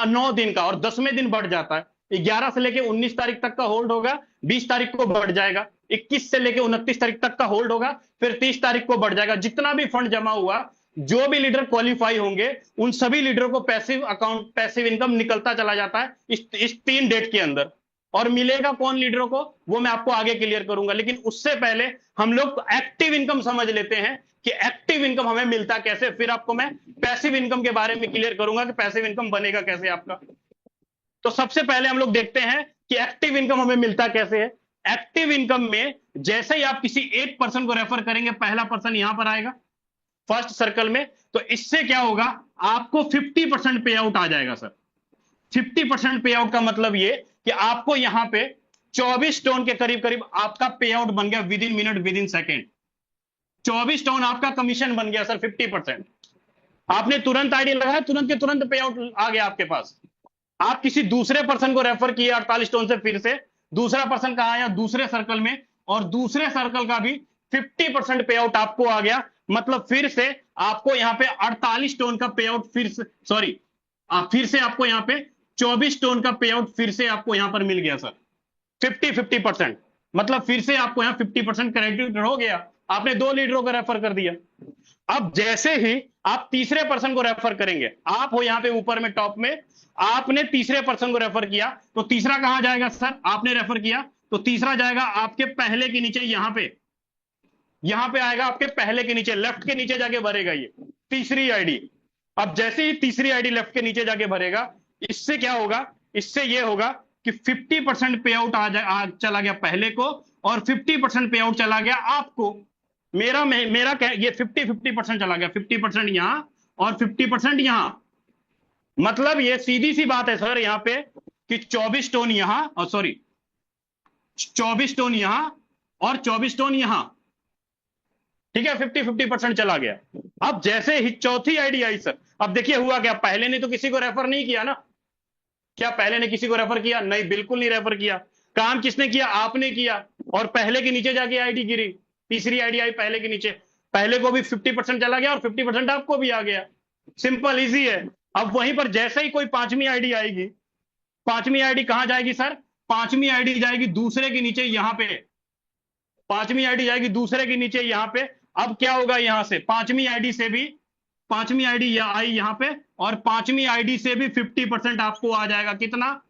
9 दिन का, और 10वें दिन बढ़ जाता है। 11 से लेके 19 तारीख तक का होल्ड होगा, 20 तारीख को बढ़ जाएगा, 21 से लेके 29 तारीख तक का होल्ड होगा, फिर 30 तारीख को बढ़ जाएगा। जितना भी फंड जमा हुआ, जो भी लीडर क्वालिफाई होंगे, उन सभी लीडरों को पैसिव अकाउंट, पैसिव इनकम निकलता चला जाता है इस 3 डेट के अंदर। और मिलेगा कौन लीडरों को, वो मैं आपको आगे क्लियर करूंगा। लेकिन उससे पहले हम लोग एक्टिव इनकम समझ लेते हैं कि एक्टिव इनकम हमें मिलता कैसे, फिर आपको मैं पैसिव इनकम के बारे में क्लियर करूंगा कि पैसिव इनकम बनेगा कैसे आपका। तो सबसे पहले हम लोग देखते हैं कि एक्टिव इनकम हमें मिलता कैसे है। एक्टिव इनकम में जैसे ही आप किसी एक पर्सन को रेफर करेंगे, पहला पर्सन यहां पर आएगा फर्स्ट सर्कल में, तो इससे क्या होगा, आपको 50% पे आउट आ जाएगा सर। 50% पे आउट का मतलब ये कि आपको यहां पे 24 टन के करीब करीब आपका पे आउट बन गया within minute, within second. 24 ton आपका कमीशन बन गया सर 50%। आपने तुरंत आईडी लगाया, तुरंत के तुरंत पे आउट आ गया आपके पास। आप किसी दूसरे पर्सन को रेफर किए 48 टोन से, फिर से दूसरा पर्सन कहा आया दूसरे सर्कल में, और दूसरे सर्कल का भी 50% पे आउट आपको आ गया। मतलब फिर से आपको यहां पे 48 टोन का पे आउट, फिर से सॉरी, फिर से आपको यहां पे 24 टोन का पे आउट फिर से आपको यहां पर मिल गया सर। 50-50%, मतलब फिर से आपको यहां 50% क्रेडिट हो गया। आपने 2 लीडरों को रेफर कर दिया। अब जैसे ही आप तीसरे पर्सन को रेफर करेंगे, आप हो यहां पे ऊपर में टॉप में, आपने तीसरे पर्सन को रेफर किया, तो तीसरा कहां जाएगा सर? आपने रेफर किया तो तीसरा जाएगा आपके पहले के नीचे, यहां पे आएगा आपके पहले के नीचे, लेफ्ट के नीचे जाके भरेगा ये तीसरी आईडी। अब जैसे ही तीसरी आईडी लेफ्ट के नीचे जाके भरेगा, इससे क्या होगा? इससे ये होगा कि 50% पे आउट चला गया पहले को, और 50% पे आउट चला गया आपको। मेरा ये 50-50% चला गया, 50% यहां और 50% यहां। मतलब ये सीधी सी बात है सर यहां पे कि 24 टोन यहां, और सॉरी 24 टोन यहां और 24 टोन यहां, ठीक है, 50-50% चला गया। अब जैसे ही चौथी आईडी आई सर, अब देखिए हुआ क्या, पहले ने तो किसी को रेफर नहीं किया ना। क्या पहले ने किसी को रेफर किया? नहीं, बिल्कुल नहीं रेफर किया। काम किसने किया? आपने किया, और पहले के नीचे जाके आईडी गिरी, तीसरी आईडी आई पहले के नीचे, पहले को भी 50% चला गया और 50% आपको भी आ गया। सिंपल इजी है। अब वहीं पर जैसे ही कोई पांचवी आईडी आएगी, पांचवी आईडी कहां जाएगी सर? पांचवी आईडी जाएगी दूसरे के नीचे यहां पे, पांचवी आईडी जाएगी दूसरे के नीचे यहां पे। अब क्या होगा? यहां से पांचवी आईडी से भी, पांचवी आईडी आई यहां पे, और पांचवी आईडी से भी 50% आपको आ जाएगा। कितना?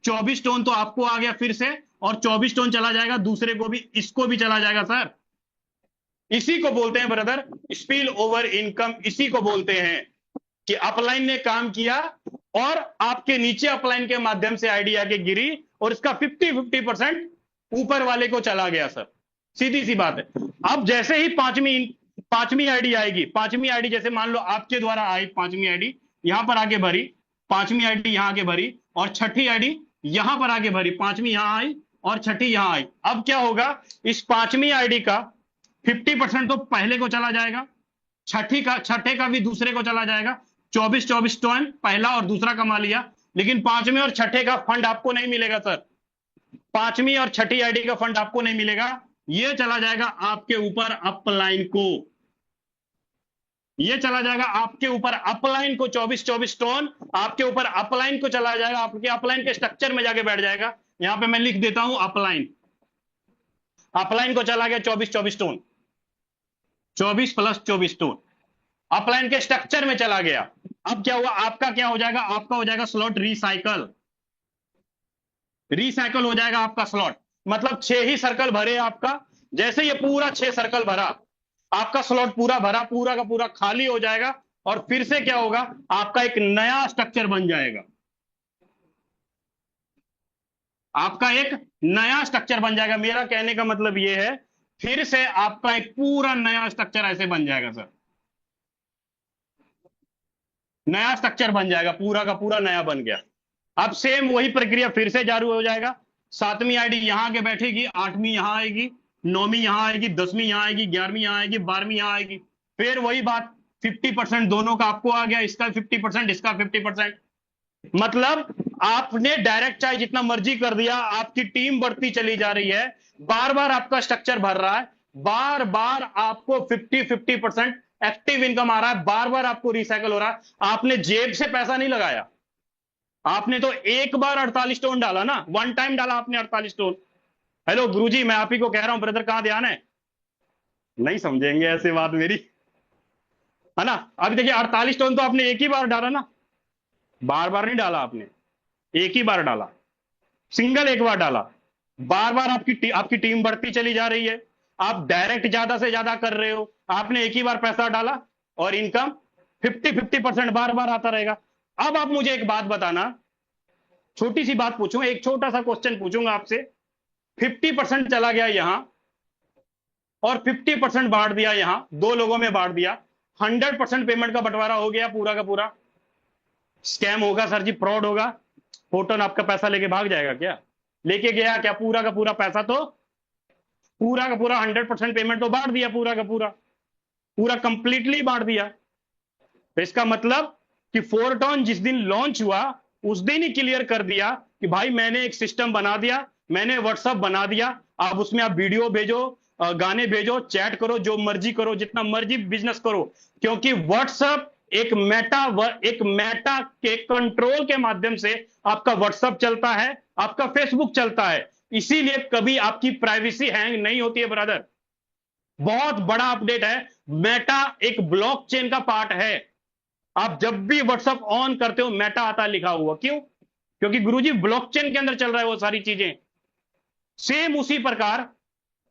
24 टोन तो आपको आ गया फिर से, और 24 टोन चला जाएगा दूसरे को भी, इसको भी चला जाएगा सर। इसी को बोलते हैं ब्रदर स्पिल ओवर इनकम। इसी को बोलते हैं कि अपलाइन ने काम किया और आपके नीचे अपलाइन के माध्यम से आईडी आके गिरी, और इसका 50-50% ऊपर वाले को चला गया सर। सीधी सी बात है। अब जैसे ही पांचवी आईडी आएगी, पांचवी आईडी जैसे मान लो आपके द्वारा आई, पांचवी आईडी यहां पर आके भरी, पांचवी आईडी यहां आके भरी, और छठी आईडी यहां पर आके भरी, पांचवी यहां आई और छठी यहां आई। अब क्या होगा? इस पांचवी आईडी का 50% तो पहले को चला जाएगा, छठे का भी दूसरे को चला जाएगा। 24-24 टन पहला और दूसरा कमा लिया, लेकिन पांचवें और छठे का फंड आपको नहीं मिलेगा सर। पांचवी और छठी आईडी का फंड आपको नहीं मिलेगा, ये चला जाएगा आपके ऊपर अपलाइन को, ये चला जाएगा आपके ऊपर अपलाइन को। 24-24 टन आपके ऊपर अपलाइन को चला जाएगा, आपके अपलाइन के स्ट्रक्चर में जाके बैठ जाएगा। यहां पे मैं लिख देता हूं अपलाइन, अपलाइन को चला गया 24-24 टन, 24 + 24 टन अपलाइन के स्ट्रक्चर में चला गया। अब क्या हुआ? आपका क्या हो जाएगा? आपका हो जाएगा स्लॉट रिसाइकल, रिसाइकल हो जाएगा आपका स्लॉट। मतलब 6 ही सर्कल भरे आपका, जैसे ये पूरा 6 सर्कल भरा, आपका स्लॉट पूरा भरा, पूरा का पूरा खाली हो जाएगा, और फिर से क्या होगा? आपका एक नया स्ट्रक्चर बन जाएगा, आपका एक नया स्ट्रक्चर बन जाएगा। मेरा कहने का मतलब यह है, फिर से आपका एक पूरा नया स्ट्रक्चर ऐसे बन जाएगा सर, नया स्ट्रक्चर बन जाएगा, पूरा का पूरा नया बन गया। अब सेम वही प्रक्रिया फिर से जारी हो जाएगा। 7वीं आईडी यहां आके बैठेगी, 8वीं यहां आएगी, 9वीं यहां आएगी, 10वीं यहां आएगी, 11वीं यहां आएगी, 12वीं यहां आएगी। फिर वही बात, 50% दोनों का आपको आ गया, इसका 50%, इसका 50%। मतलब आपने डायरेक्ट चाहे जितना मर्जी कर दिया, आपकी टीम बढ़ती चली जा रही है, बार बार आपका स्ट्रक्चर भर रहा है, बार बार आपको 50-50% एक्टिव इनकम आ रहा है, बार बार आपको रिसाइकल हो रहा है। आपने जेब से पैसा नहीं लगाया, आपने तो एक बार 48 टोन डाला ना, वन टाइम डाला आपने 48 टोन। हेलो गुरुजी, मैं आप ही को कह रहा हूं, ब्रदर कहां ध्यान है? नहीं समझेंगे ऐसे बात मेरी, है ना? अभी देखिए 48 टोन तो आपने एक ही बार डाला ना, बार बार नहीं डाला आपने, एक ही बार डाला, सिंगल एक बार डाला। बार बार आपकी टीम बढ़ती चली जा रही है, आप डायरेक्ट ज्यादा से ज्यादा कर रहे हो, आपने एक ही बार पैसा डाला, और इनकम 50-50% बार बार आता रहेगा। अब आप मुझे एक बात बताना, छोटी सी बात पूछूंगा, एक छोटा सा क्वेश्चन पूछूंगा आपसे। 50% चला गया यहां और 50% बांट दिया यहां, 2 लोगों में बांट दिया। 100% पेमेंट का बंटवारा हो गया पूरा का पूरा। स्कैम होगा सर जी, फ्रॉड होगा, फोटोन आपका पैसा लेके भाग जाएगा क्या? लेके गया क्या? पूरा का पूरा पैसा तो, पूरा का पूरा 100% पेमेंट तो बांट दिया, पूरा का पूरा, पूरा कंप्लीटली बांट दिया। तो इसका मतलब कि फोरटॉन जिस दिन लॉन्च हुआ उस दिन ही क्लियर कर दिया कि भाई मैंने एक सिस्टम बना दिया, मैंने व्हाट्सएप बना दिया, अब उसमें आप वीडियो भेजो, गाने भेजो, चैट करो, जो मर्जी करो, जितना मर्जी बिजनेस करो, क्योंकि व्हाट्सएप एक मेटा के कंट्रोल के माध्यम से आपका व्हाट्सएप चलता है, आपका फेसबुक चलता है, इसीलिए कभी आपकी प्राइवेसी हैंग नहीं होती है ब्रदर। बहुत बड़ा अपडेट है, मेटा एक ब्लॉकचेन का पार्ट है। आप जब भी व्हाट्सएप ऑन करते हो मेटा आता लिखा हुआ, क्यों? क्योंकि गुरुजी ब्लॉकचेन के अंदर चल रहा है वो सारी चीजें। सेम उसी प्रकार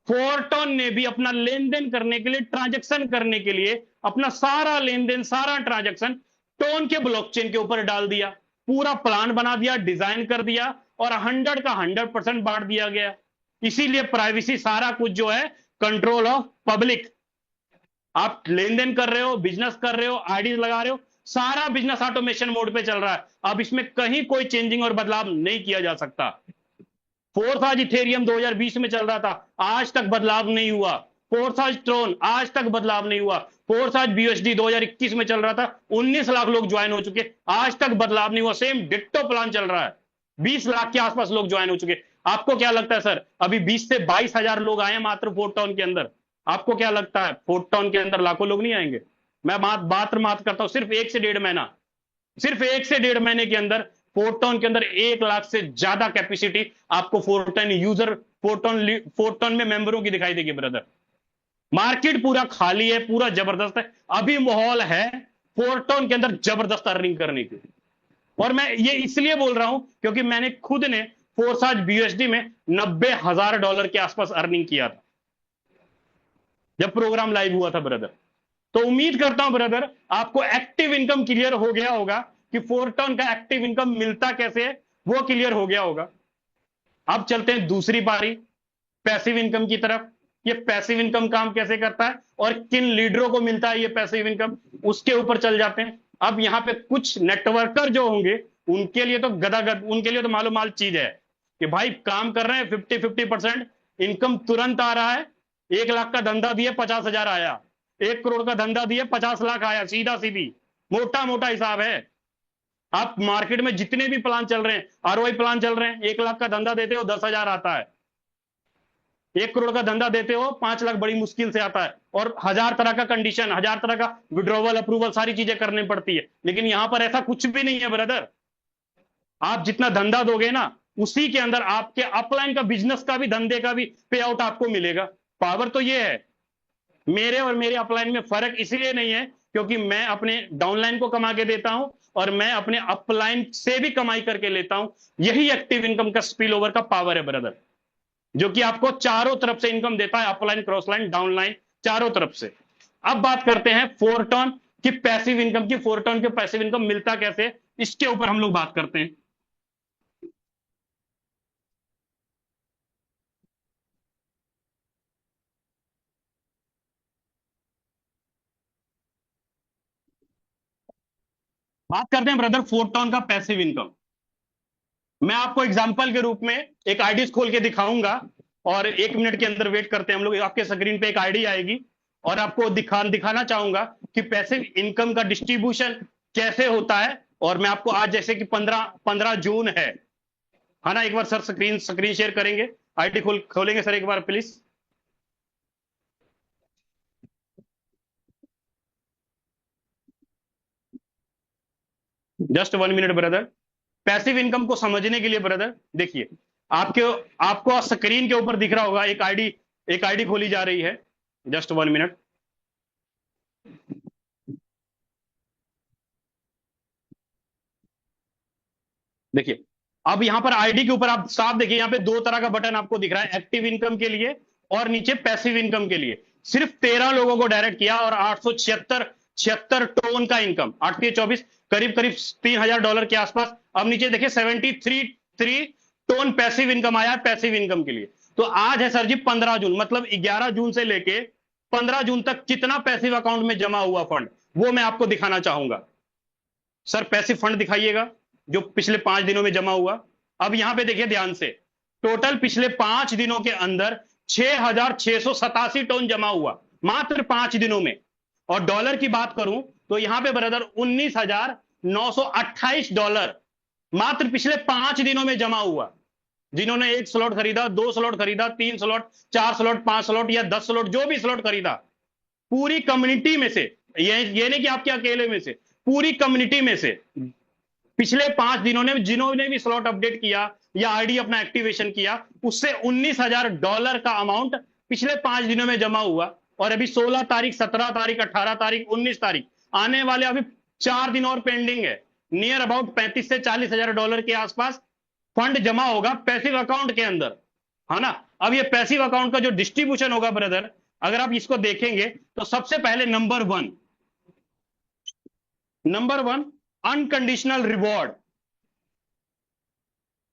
फोरटॉन ने भी अपना लेन देन करने के लिए, ट्रांजैक्शन करने के लिए, अपना सारा लेन देन, सारा ट्रांजैक्शन टोन के ब्लॉकचेन के ऊपर डाल दिया, पूरा प्लान बना दिया, डिजाइन कर दिया, और 100 का 100% बांट दिया गया। इसीलिए प्राइवेसी सारा कुछ जो है कंट्रोल ऑफ पब्लिक। आप लेन देन कर रहे हो, बिजनेस कर रहे हो, आईडी लगा रहे हो, सारा बिजनेस ऑटोमेशन मोड पे चल रहा है। अब इसमें कहीं कोई चेंजिंग और बदलाव नहीं किया जा सकता। फोर्साज इथेरियम 2020 में चल रहा था, आज तक बदलाव नहीं हुआ। फोर्साज ट्रोन आज तक बदलाव नहीं हुआ। फोर्साज बीएसडी 2021 में चल रहा था, 19 लाख लोग ज्वाइन हो चुके, आज तक बदलाव नहीं हुआ, सेम डिट्टो प्लान चल रहा है, 20 लाख के आसपास लोग ज्वाइन हो चुके। आपको क्या लगता है सर, अभी 20 से 22 हजार लोग आए मात्र फोर्टाउन के अंदर, आपको क्या लगता है फोर्टाउन के अंदर लाखों लोग नहीं आएंगे? मैं बात करता हूं सिर्फ 1 से 1.5 महीना, सिर्फ 1 से 1.5 महीने के अंदर फोर्टॉन के अंदर 1 लाख से ज्यादा कैपेसिटी आपको फोर्टॉन यूजर, फोर्टॉन में मेंबरों की दिखाई देगी ब्रदर। मार्केट पूरा खाली है, पूरा जबरदस्त है, अभी माहौल है फोर्टॉन के अंदर जबरदस्त अर्निंग करने की। और मैं ये इसलिए बोल रहा हूं क्योंकि मैंने खुद ने फोर्साज बीएसडी में $90,000 के आसपास अर्निंग किया था जब प्रोग्राम लाइव हुआ था ब्रदर। तो उम्मीद करता हूं ब्रदर आपको एक्टिव इनकम क्लियर हो गया होगा कि फोर्टॉन का एक्टिव इनकम मिलता कैसे है, वो क्लियर हो गया होगा। अब चलते हैं दूसरी पारी, पैसिव इनकम की तरफ। ये पैसिव इनकम काम कैसे करता है और किन लीडरों को मिलता है ये पैसिव इनकम, उसके ऊपर चल जाते हैं। अब यहां पे कुछ नेटवर्कर जो होंगे उनके लिए तो गदागद, उनके लिए तो मालूम माल चीज है कि भाई काम कर रहे हैं 50-50%, इनकम तुरंत आ रहा है। 1 लाख का धंधा दिए 50,000 आया, 1 करोड़ का धंधा दिए 50 लाख आया, सीधा सीधी मोटा मोटा हिसाब है। आप मार्केट में जितने भी प्लान चल रहे हैं, आरओआई प्लान चल रहे हैं, 1 लाख का धंधा देते हो 10,000 आता है, 1 करोड़ का धंधा देते हो 5 लाख बड़ी मुश्किल से आता है, और 1000 तरह का कंडीशन, 1000 तरह का विड्रॉवल, अप्रूवल, सारी चीजें करनी पड़ती है। लेकिन यहां पर ऐसा कुछ भी नहीं है ब्रदर। आप जितना धंधा दोगे ना उसी के अंदर आपके अपलाइन का, बिजनेस का भी, धंधे का भी पे आउट आपको मिलेगा। पावर तो ये है। मेरे और मेरे अपलाइन में फर्क इसलिए नहीं है क्योंकि मैं अपने डाउनलाइन को कमा के देता हूं और मैं अपने अपलाइन से भी कमाई करके लेता हूं। यही एक्टिव इनकम का स्पिल ओवर का पावर है ब्रदर, जो कि आपको चारों तरफ से इनकम देता है, अपलाइन, क्रॉसलाइन, डाउनलाइन, चारों तरफ से। अब बात करते हैं फोरटॉन की पैसिव इनकम की। फोरटॉन के पैसिव इनकम मिलता कैसे, इसके ऊपर हम लोग बात करते हैं। बात करते हैं ब्रदर फोरटॉन का पैसिव इनकम। मैं आपको एग्जांपल के रूप में एक आईडी खोल के दिखाऊंगा और 1 मिनट के अंदर वेट करते हैं हम लोग। आपके स्क्रीन पे एक आईडी आएगी और आपको दिखाना चाहूंगा कि पैसिव इनकम का डिस्ट्रीब्यूशन कैसे होता है। और मैं आपको आज, जैसे कि 15 जून है ना, एक बार सर स्क्रीन शेयर करेंगे, आईडी खोलेंगे सर एक बार please. Just 1 minute brother. Passive income को समझने के लिए ब्रदर देखिए, आपके आपको स्क्रीन के ऊपर दिख रहा होगा एक आईडी खोली जा रही है। Just 1 minute. देखिए, अब यहां पर आईडी के ऊपर आप साफ देखिए, यहां पे 2 तरह का बटन आपको दिख रहा है, एक्टिव इनकम के लिए और नीचे पैसिव इनकम के लिए। सिर्फ 13 लोगों को डायरेक्ट किया और 876 टोन का इनकम, 8 करीब करीब $3,000 के आसपास। अब नीचे देखिए 73 टोन पैसिव इनकम आया है पैसिव इनकम के लिए। तो आज है सर जी 15 जून, मतलब 11 जून से लेके 15 जून तक कितना पैसिव अकाउंट में जमा हुआ फंड, वो मैं आपको दिखाना चाहूंगा। सर पैसिव फंड दिखाइएगा जो पिछले 5 दिनों में जमा हुआ। अब यहां पे देखिए ध्यान से, टोटल पिछले 5 दिनों के अंदर 6,687 टन जमा हुआ, मात्र 5 दिनों में। और डॉलर की बात करूं तो यहां पे ब्रदर $19,928 मात्र पिछले 5 दिनों में जमा हुआ। जिन्होंने 1 स्लॉट खरीदा, 2 स्लॉट खरीदा, 3 स्लॉट, 4 स्लॉट, 5 स्लॉट या 10 स्लॉट, जो भी स्लॉट खरीदा, पूरी कम्युनिटी में से, ये नहीं कि आपके अकेले में से, पूरी कम्युनिटी में से पिछले 5 दिनों में जिन्होंने भी स्लॉट अपडेट किया या आईडी अपना एक्टिवेशन किया, उससे $19,000 का अमाउंट पिछले 5 दिनों में जमा हुआ। और अभी 16 तारीख, 17 तारीख, 18 तारीख, 19 तारीख, आने वाले अभी 4 दिन और पेंडिंग है। नियर अबाउट 35 से $40,000 के आसपास फंड जमा होगा पैसिव अकाउंट के अंदर, है ना। अब ये पैसिव अकाउंट का जो डिस्ट्रीब्यूशन होगा ब्रदर, अगर आप इसको देखेंगे तो सबसे पहले number one unconditional reward,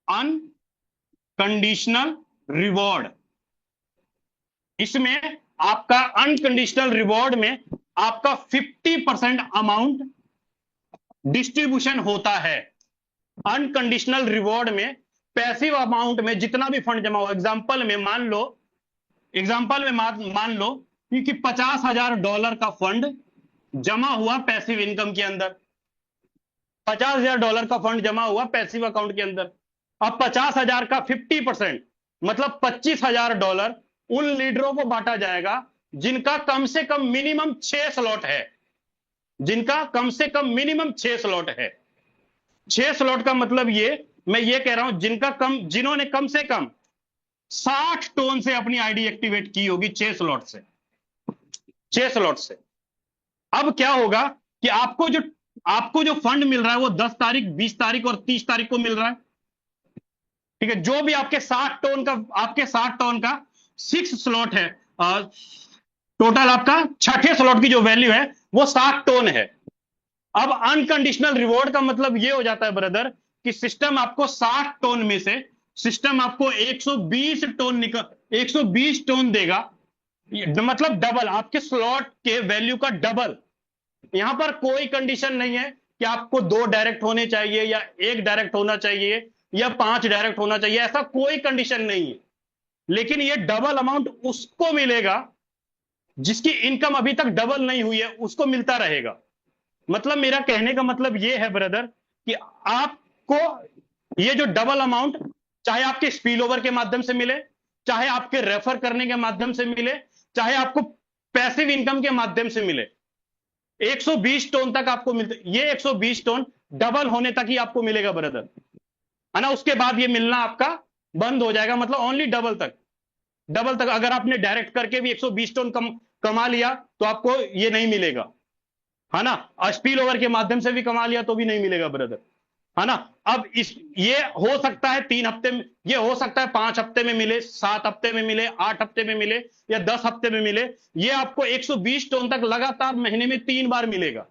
unconditional reward. इसमें आपका अनकंडीशनल रिवॉर्ड में आपका 50% अमाउंट डिस्ट्रीब्यूशन होता है। अनकंडीशनल रिवॉर्ड में पैसिव अमाउंट में जितना भी फंड जमा हो, एग्जांपल में मान लो कि $50,000 का फंड जमा हुआ पैसिव इनकम के अंदर, $50,000 का फंड जमा हुआ पैसिव अकाउंट के अंदर। अब 50,000 का 50% मतलब $25,000 उन लीडरों को बांटा जाएगा जिनका कम से कम मिनिमम 6 स्लॉट है, जिनका कम से कम मिनिमम 6 स्लॉट है। 6 स्लॉट का मतलब मैं ये कह रहा हूं जिन्होंने कम से कम 60 टोन से अपनी आईडी एक्टिवेट की होगी 6 स्लॉट से। अब क्या होगा कि आपको जो फंड मिल रहा है वो 10 तारीख, 20 तारीख और 30 तारीख को मिल रहा है, ठीक है। जो भी आपके 60 टोन का 6 स्लॉट है, टोटल आपका छठे स्लॉट की जो वैल्यू है वो 60 टोन है। अब अनकंडीशनल रिवॉर्ड का मतलब ये हो जाता है ब्रदर कि सिस्टम आपको 60 टोन में से सिस्टम आपको 120 टोन देगा, मतलब डबल, आपके स्लॉट के वैल्यू का डबल। यहां पर कोई कंडीशन नहीं है कि आपको 2 डायरेक्ट होने चाहिए या 1 डायरेक्ट होना चाहिए या 5 डायरेक्ट होना चाहिए, ऐसा कोई कंडीशन नहीं है। लेकिन ये डबल अमाउंट उसको मिलेगा जिसकी इनकम अभी तक डबल नहीं हुई है, उसको मिलता रहेगा। मतलब मेरा कहने का मतलब यह है ब्रदर कि आपको ये जो डबल अमाउंट, चाहे आपके स्पिल ओवर के माध्यम से मिले, चाहे आपके रेफर करने के माध्यम से मिले, चाहे आपको पैसिव इनकम के माध्यम से मिले, 120 टोन तक आपको मिलते, ये 120 टोन डबल होने तक ही आपको मिलेगा ब्रदर, है ना। उसके बाद ये मिलना आपका बंद हो जाएगा, मतलब ओनली डबल तक। अगर आपने डायरेक्ट करके भी 120 टोन कमा लिया तो आपको ये नहीं मिलेगा, है ना। स्पिल ओवर के माध्यम से भी कमा लिया तो भी नहीं मिलेगा ब्रदर, है ना। अब ये हो सकता है 3 हफ्ते में, ये हो सकता है 5 हफ्ते में मिले, 7 हफ्ते में मिले, 8 हफ्ते में मिले या 10 हफ्ते में मिले। ये आपको 120 टोन तक लगातार महीने में 3 बार मिलेगा,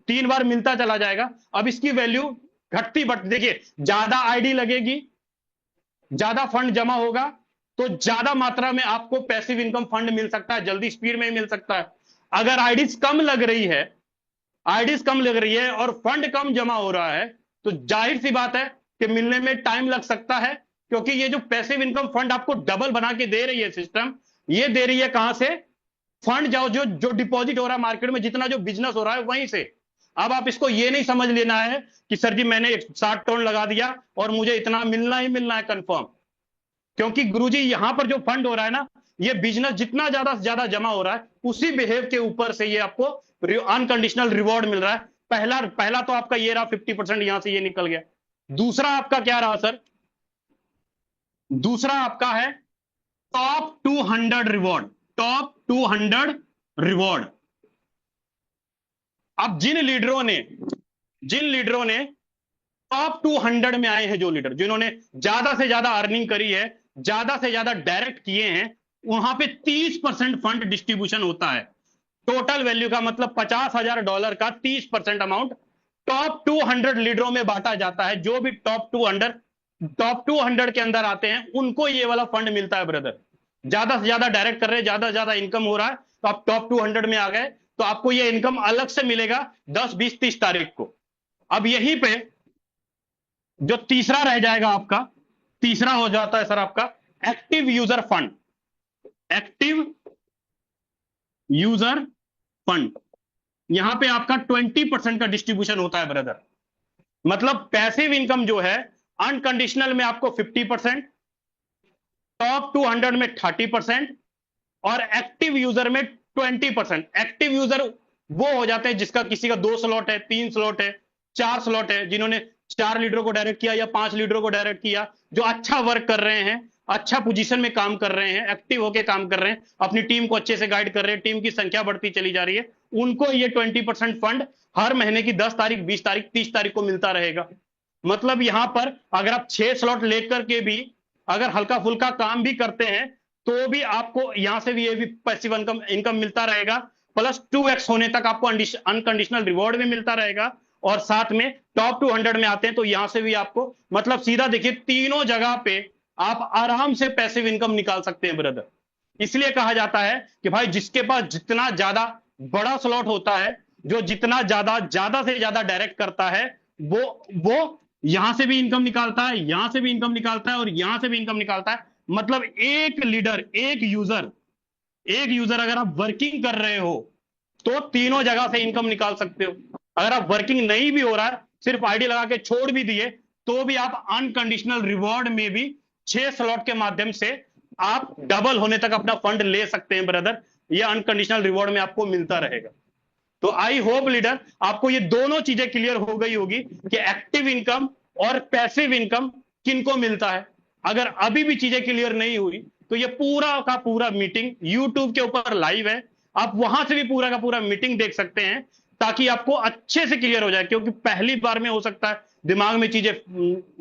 3 बार मिलता चला जाएगा। अब इसकी वैल्यू घटती बढ़ती, देखिए ज्यादा आईडी लगेगी, ज्यादा फंड जमा होगा तो ज्यादा मात्रा में आपको पैसिव इनकम फंड मिल सकता है, जल्दी स्पीड में मिल सकता है। अगर आईडीज कम लग रही है और फंड कम जमा हो रहा है तो जाहिर सी बात है कि मिलने में टाइम लग सकता है, क्योंकि ये जो पैसिव इनकम फंड आपको डबल बना के दे रही है सिस्टम, ये दे रही है कहां से? फंड जो डिपॉजिट हो रहा है मार्केट में, जितना जो बिजनेस हो रहा है वहीं से। अब आप इसको ये नहीं समझ लेना है कि सर जी मैंने 60 टोन लगा दिया और मुझे इतना मिलना ही मिलना है कंफर्म, क्योंकि गुरुजी यहां पर जो फंड हो रहा है ना, ये बिजनेस जितना ज्यादा से ज्यादा जमा हो रहा है उसी बिहेव के ऊपर से ये आपको अनकंडीशनल रिवॉर्ड मिल रहा है। पहला तो आपका ये रहा 50%, यहां से ये निकल गया। दूसरा आपका क्या रहा सर? दूसरा आपका है टॉप 200 रिवॉर्ड। अब जिन लीडरों ने टॉप 200 में आए हैं, जो लीडर जिन्होंने ज्यादा से ज्यादा अर्निंग करी है, ज्यादा से ज्यादा डायरेक्ट किए हैं, वहां पे 30% फंड डिस्ट्रीब्यूशन होता है। टोटल वैल्यू का मतलब $50,000 का 30% अमाउंट टॉप 200 लीडरों में बांटा जाता है। जो भी टॉप 200 के अंदर आते हैं उनको ये वाला फंड मिलता है ब्रदर। ज्यादा से ज्यादा डायरेक्ट कर रहे हैं, ज्यादा से ज्यादा इनकम हो रहा है, तो आप टॉप 200 में आ गए, तो आपको ये इनकम अलग से मिलेगा 10, 20, 30 तारीख को। अब यहीं पे जो तीसरा रह जाएगा आपका, तीसरा हो जाता है सर आपका active user fund. Active user fund, यहां पे आपका 20% का डिस्ट्रीब्यूशन होता है ब्रदर। मतलब पैसिव इनकम जो है अनकंडीशनल में आपको 50%, टॉप 200 में 30% और एक्टिव यूजर में 20%। एक्टिव यूजर वो हो जाते हैं जिसका किसी का 2 स्लॉट है, 3 स्लॉट है, 4 स्लॉट है, जिन्होंने 4 लीडरों को डायरेक्ट किया या 5 लीडरों को डायरेक्ट किया, जो अच्छा वर्क कर रहे हैं, अच्छा पोजीशन में काम कर रहे हैं, एक्टिव होकर काम कर रहे हैं, अपनी टीम को अच्छे से गाइड कर रहे हैं, टीम की संख्या बढ़ती चली जा रही है, उनको ये 20% फंड हर महीने की 10 तारीख, 20 तारीख, 30 तारीख को मिलता रहेगा। मतलब यहां पर अगर आप 6 स्लॉट लेकर के भी अगर हल्का फुल्का काम भी करते हैं तो भी आपको यहां से भी ये भी पैसिव इनकम मिलता रहेगा, प्लस 2x होने तक आपको अनकंडीशनल रिवॉर्ड भी मिलता रहेगा, और साथ में टॉप 200 में आते हैं तो यहां से भी आपको, मतलब सीधा देखिए तीनों जगह पे आप आराम से पैसिव इनकम निकाल सकते हैं ब्रदर। इसलिए कहा जाता है कि भाई जिसके पास जितना ज्यादा बड़ा स्लॉट होता है, जो जितना ज्यादा से ज्यादा डायरेक्ट करता है, वो यहां से भी इनकम निकालता है, यहां से भी इनकम निकालता है और यहां से भी इनकम निकालता है। मतलब एक लीडर, एक यूजर अगर आप वर्किंग कर रहे हो तो तीनों जगह से इनकम निकाल सकते हो। अगर आप वर्किंग नहीं भी हो रहा है, सिर्फ आईडी लगा के छोड़ भी दिए, तो भी आप अनकंडीशनल रिवॉर्ड में भी 6 स्लॉट के माध्यम से आप डबल होने तक अपना फंड ले सकते हैं ब्रदर। ये अनकंडीशनल रिवॉर्ड में आपको मिलता रहेगा। तो आई होप लीडर आपको ये दोनों चीजें क्लियर हो गई होगी कि एक्टिव इनकम और पैसिव इनकम किनको मिलता है। अगर अभी भी चीजें क्लियर नहीं हुई तो ये पूरा का पूरा मीटिंग यूट्यूब के ऊपर लाइव है, आप वहां से भी पूरा का पूरा मीटिंग देख सकते हैं, ताकि आपको अच्छे से क्लियर हो जाए। क्योंकि पहली बार में हो सकता है दिमाग में चीजें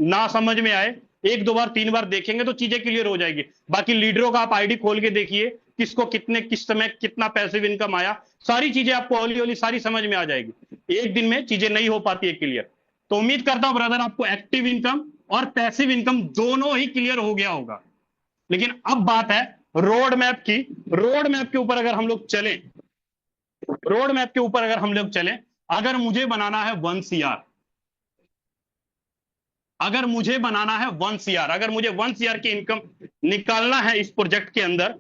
ना समझ में आए, 1, 2 बार 3 बार देखेंगे तो चीजें क्लियर हो जाएगी। बाकी लीडरों का आप आईडी खोल के देखिए, किसको कितने किस समय कितना पैसिव इनकम आया, सारी चीजें आपको हौली हौली सारी समझ में आ जाएगी। एक दिन में चीजें नहीं हो पाती है क्लियर। तो उम्मीद करता हूं ब्रदर आपको एक्टिव इनकम और पैसिव इनकम दोनों ही क्लियर हो गया होगा। लेकिन अब बात है रोड मैप की। रोड मैप के ऊपर अगर हम लोग चले, रोड मैप के ऊपर अगर हम लोग चले, अगर मुझे बनाना है 1 CR, अगर मुझे बनाना है 1 CR, अगर मुझे 1 CR की इनकम निकालना है इस प्रोजेक्ट के अंदर,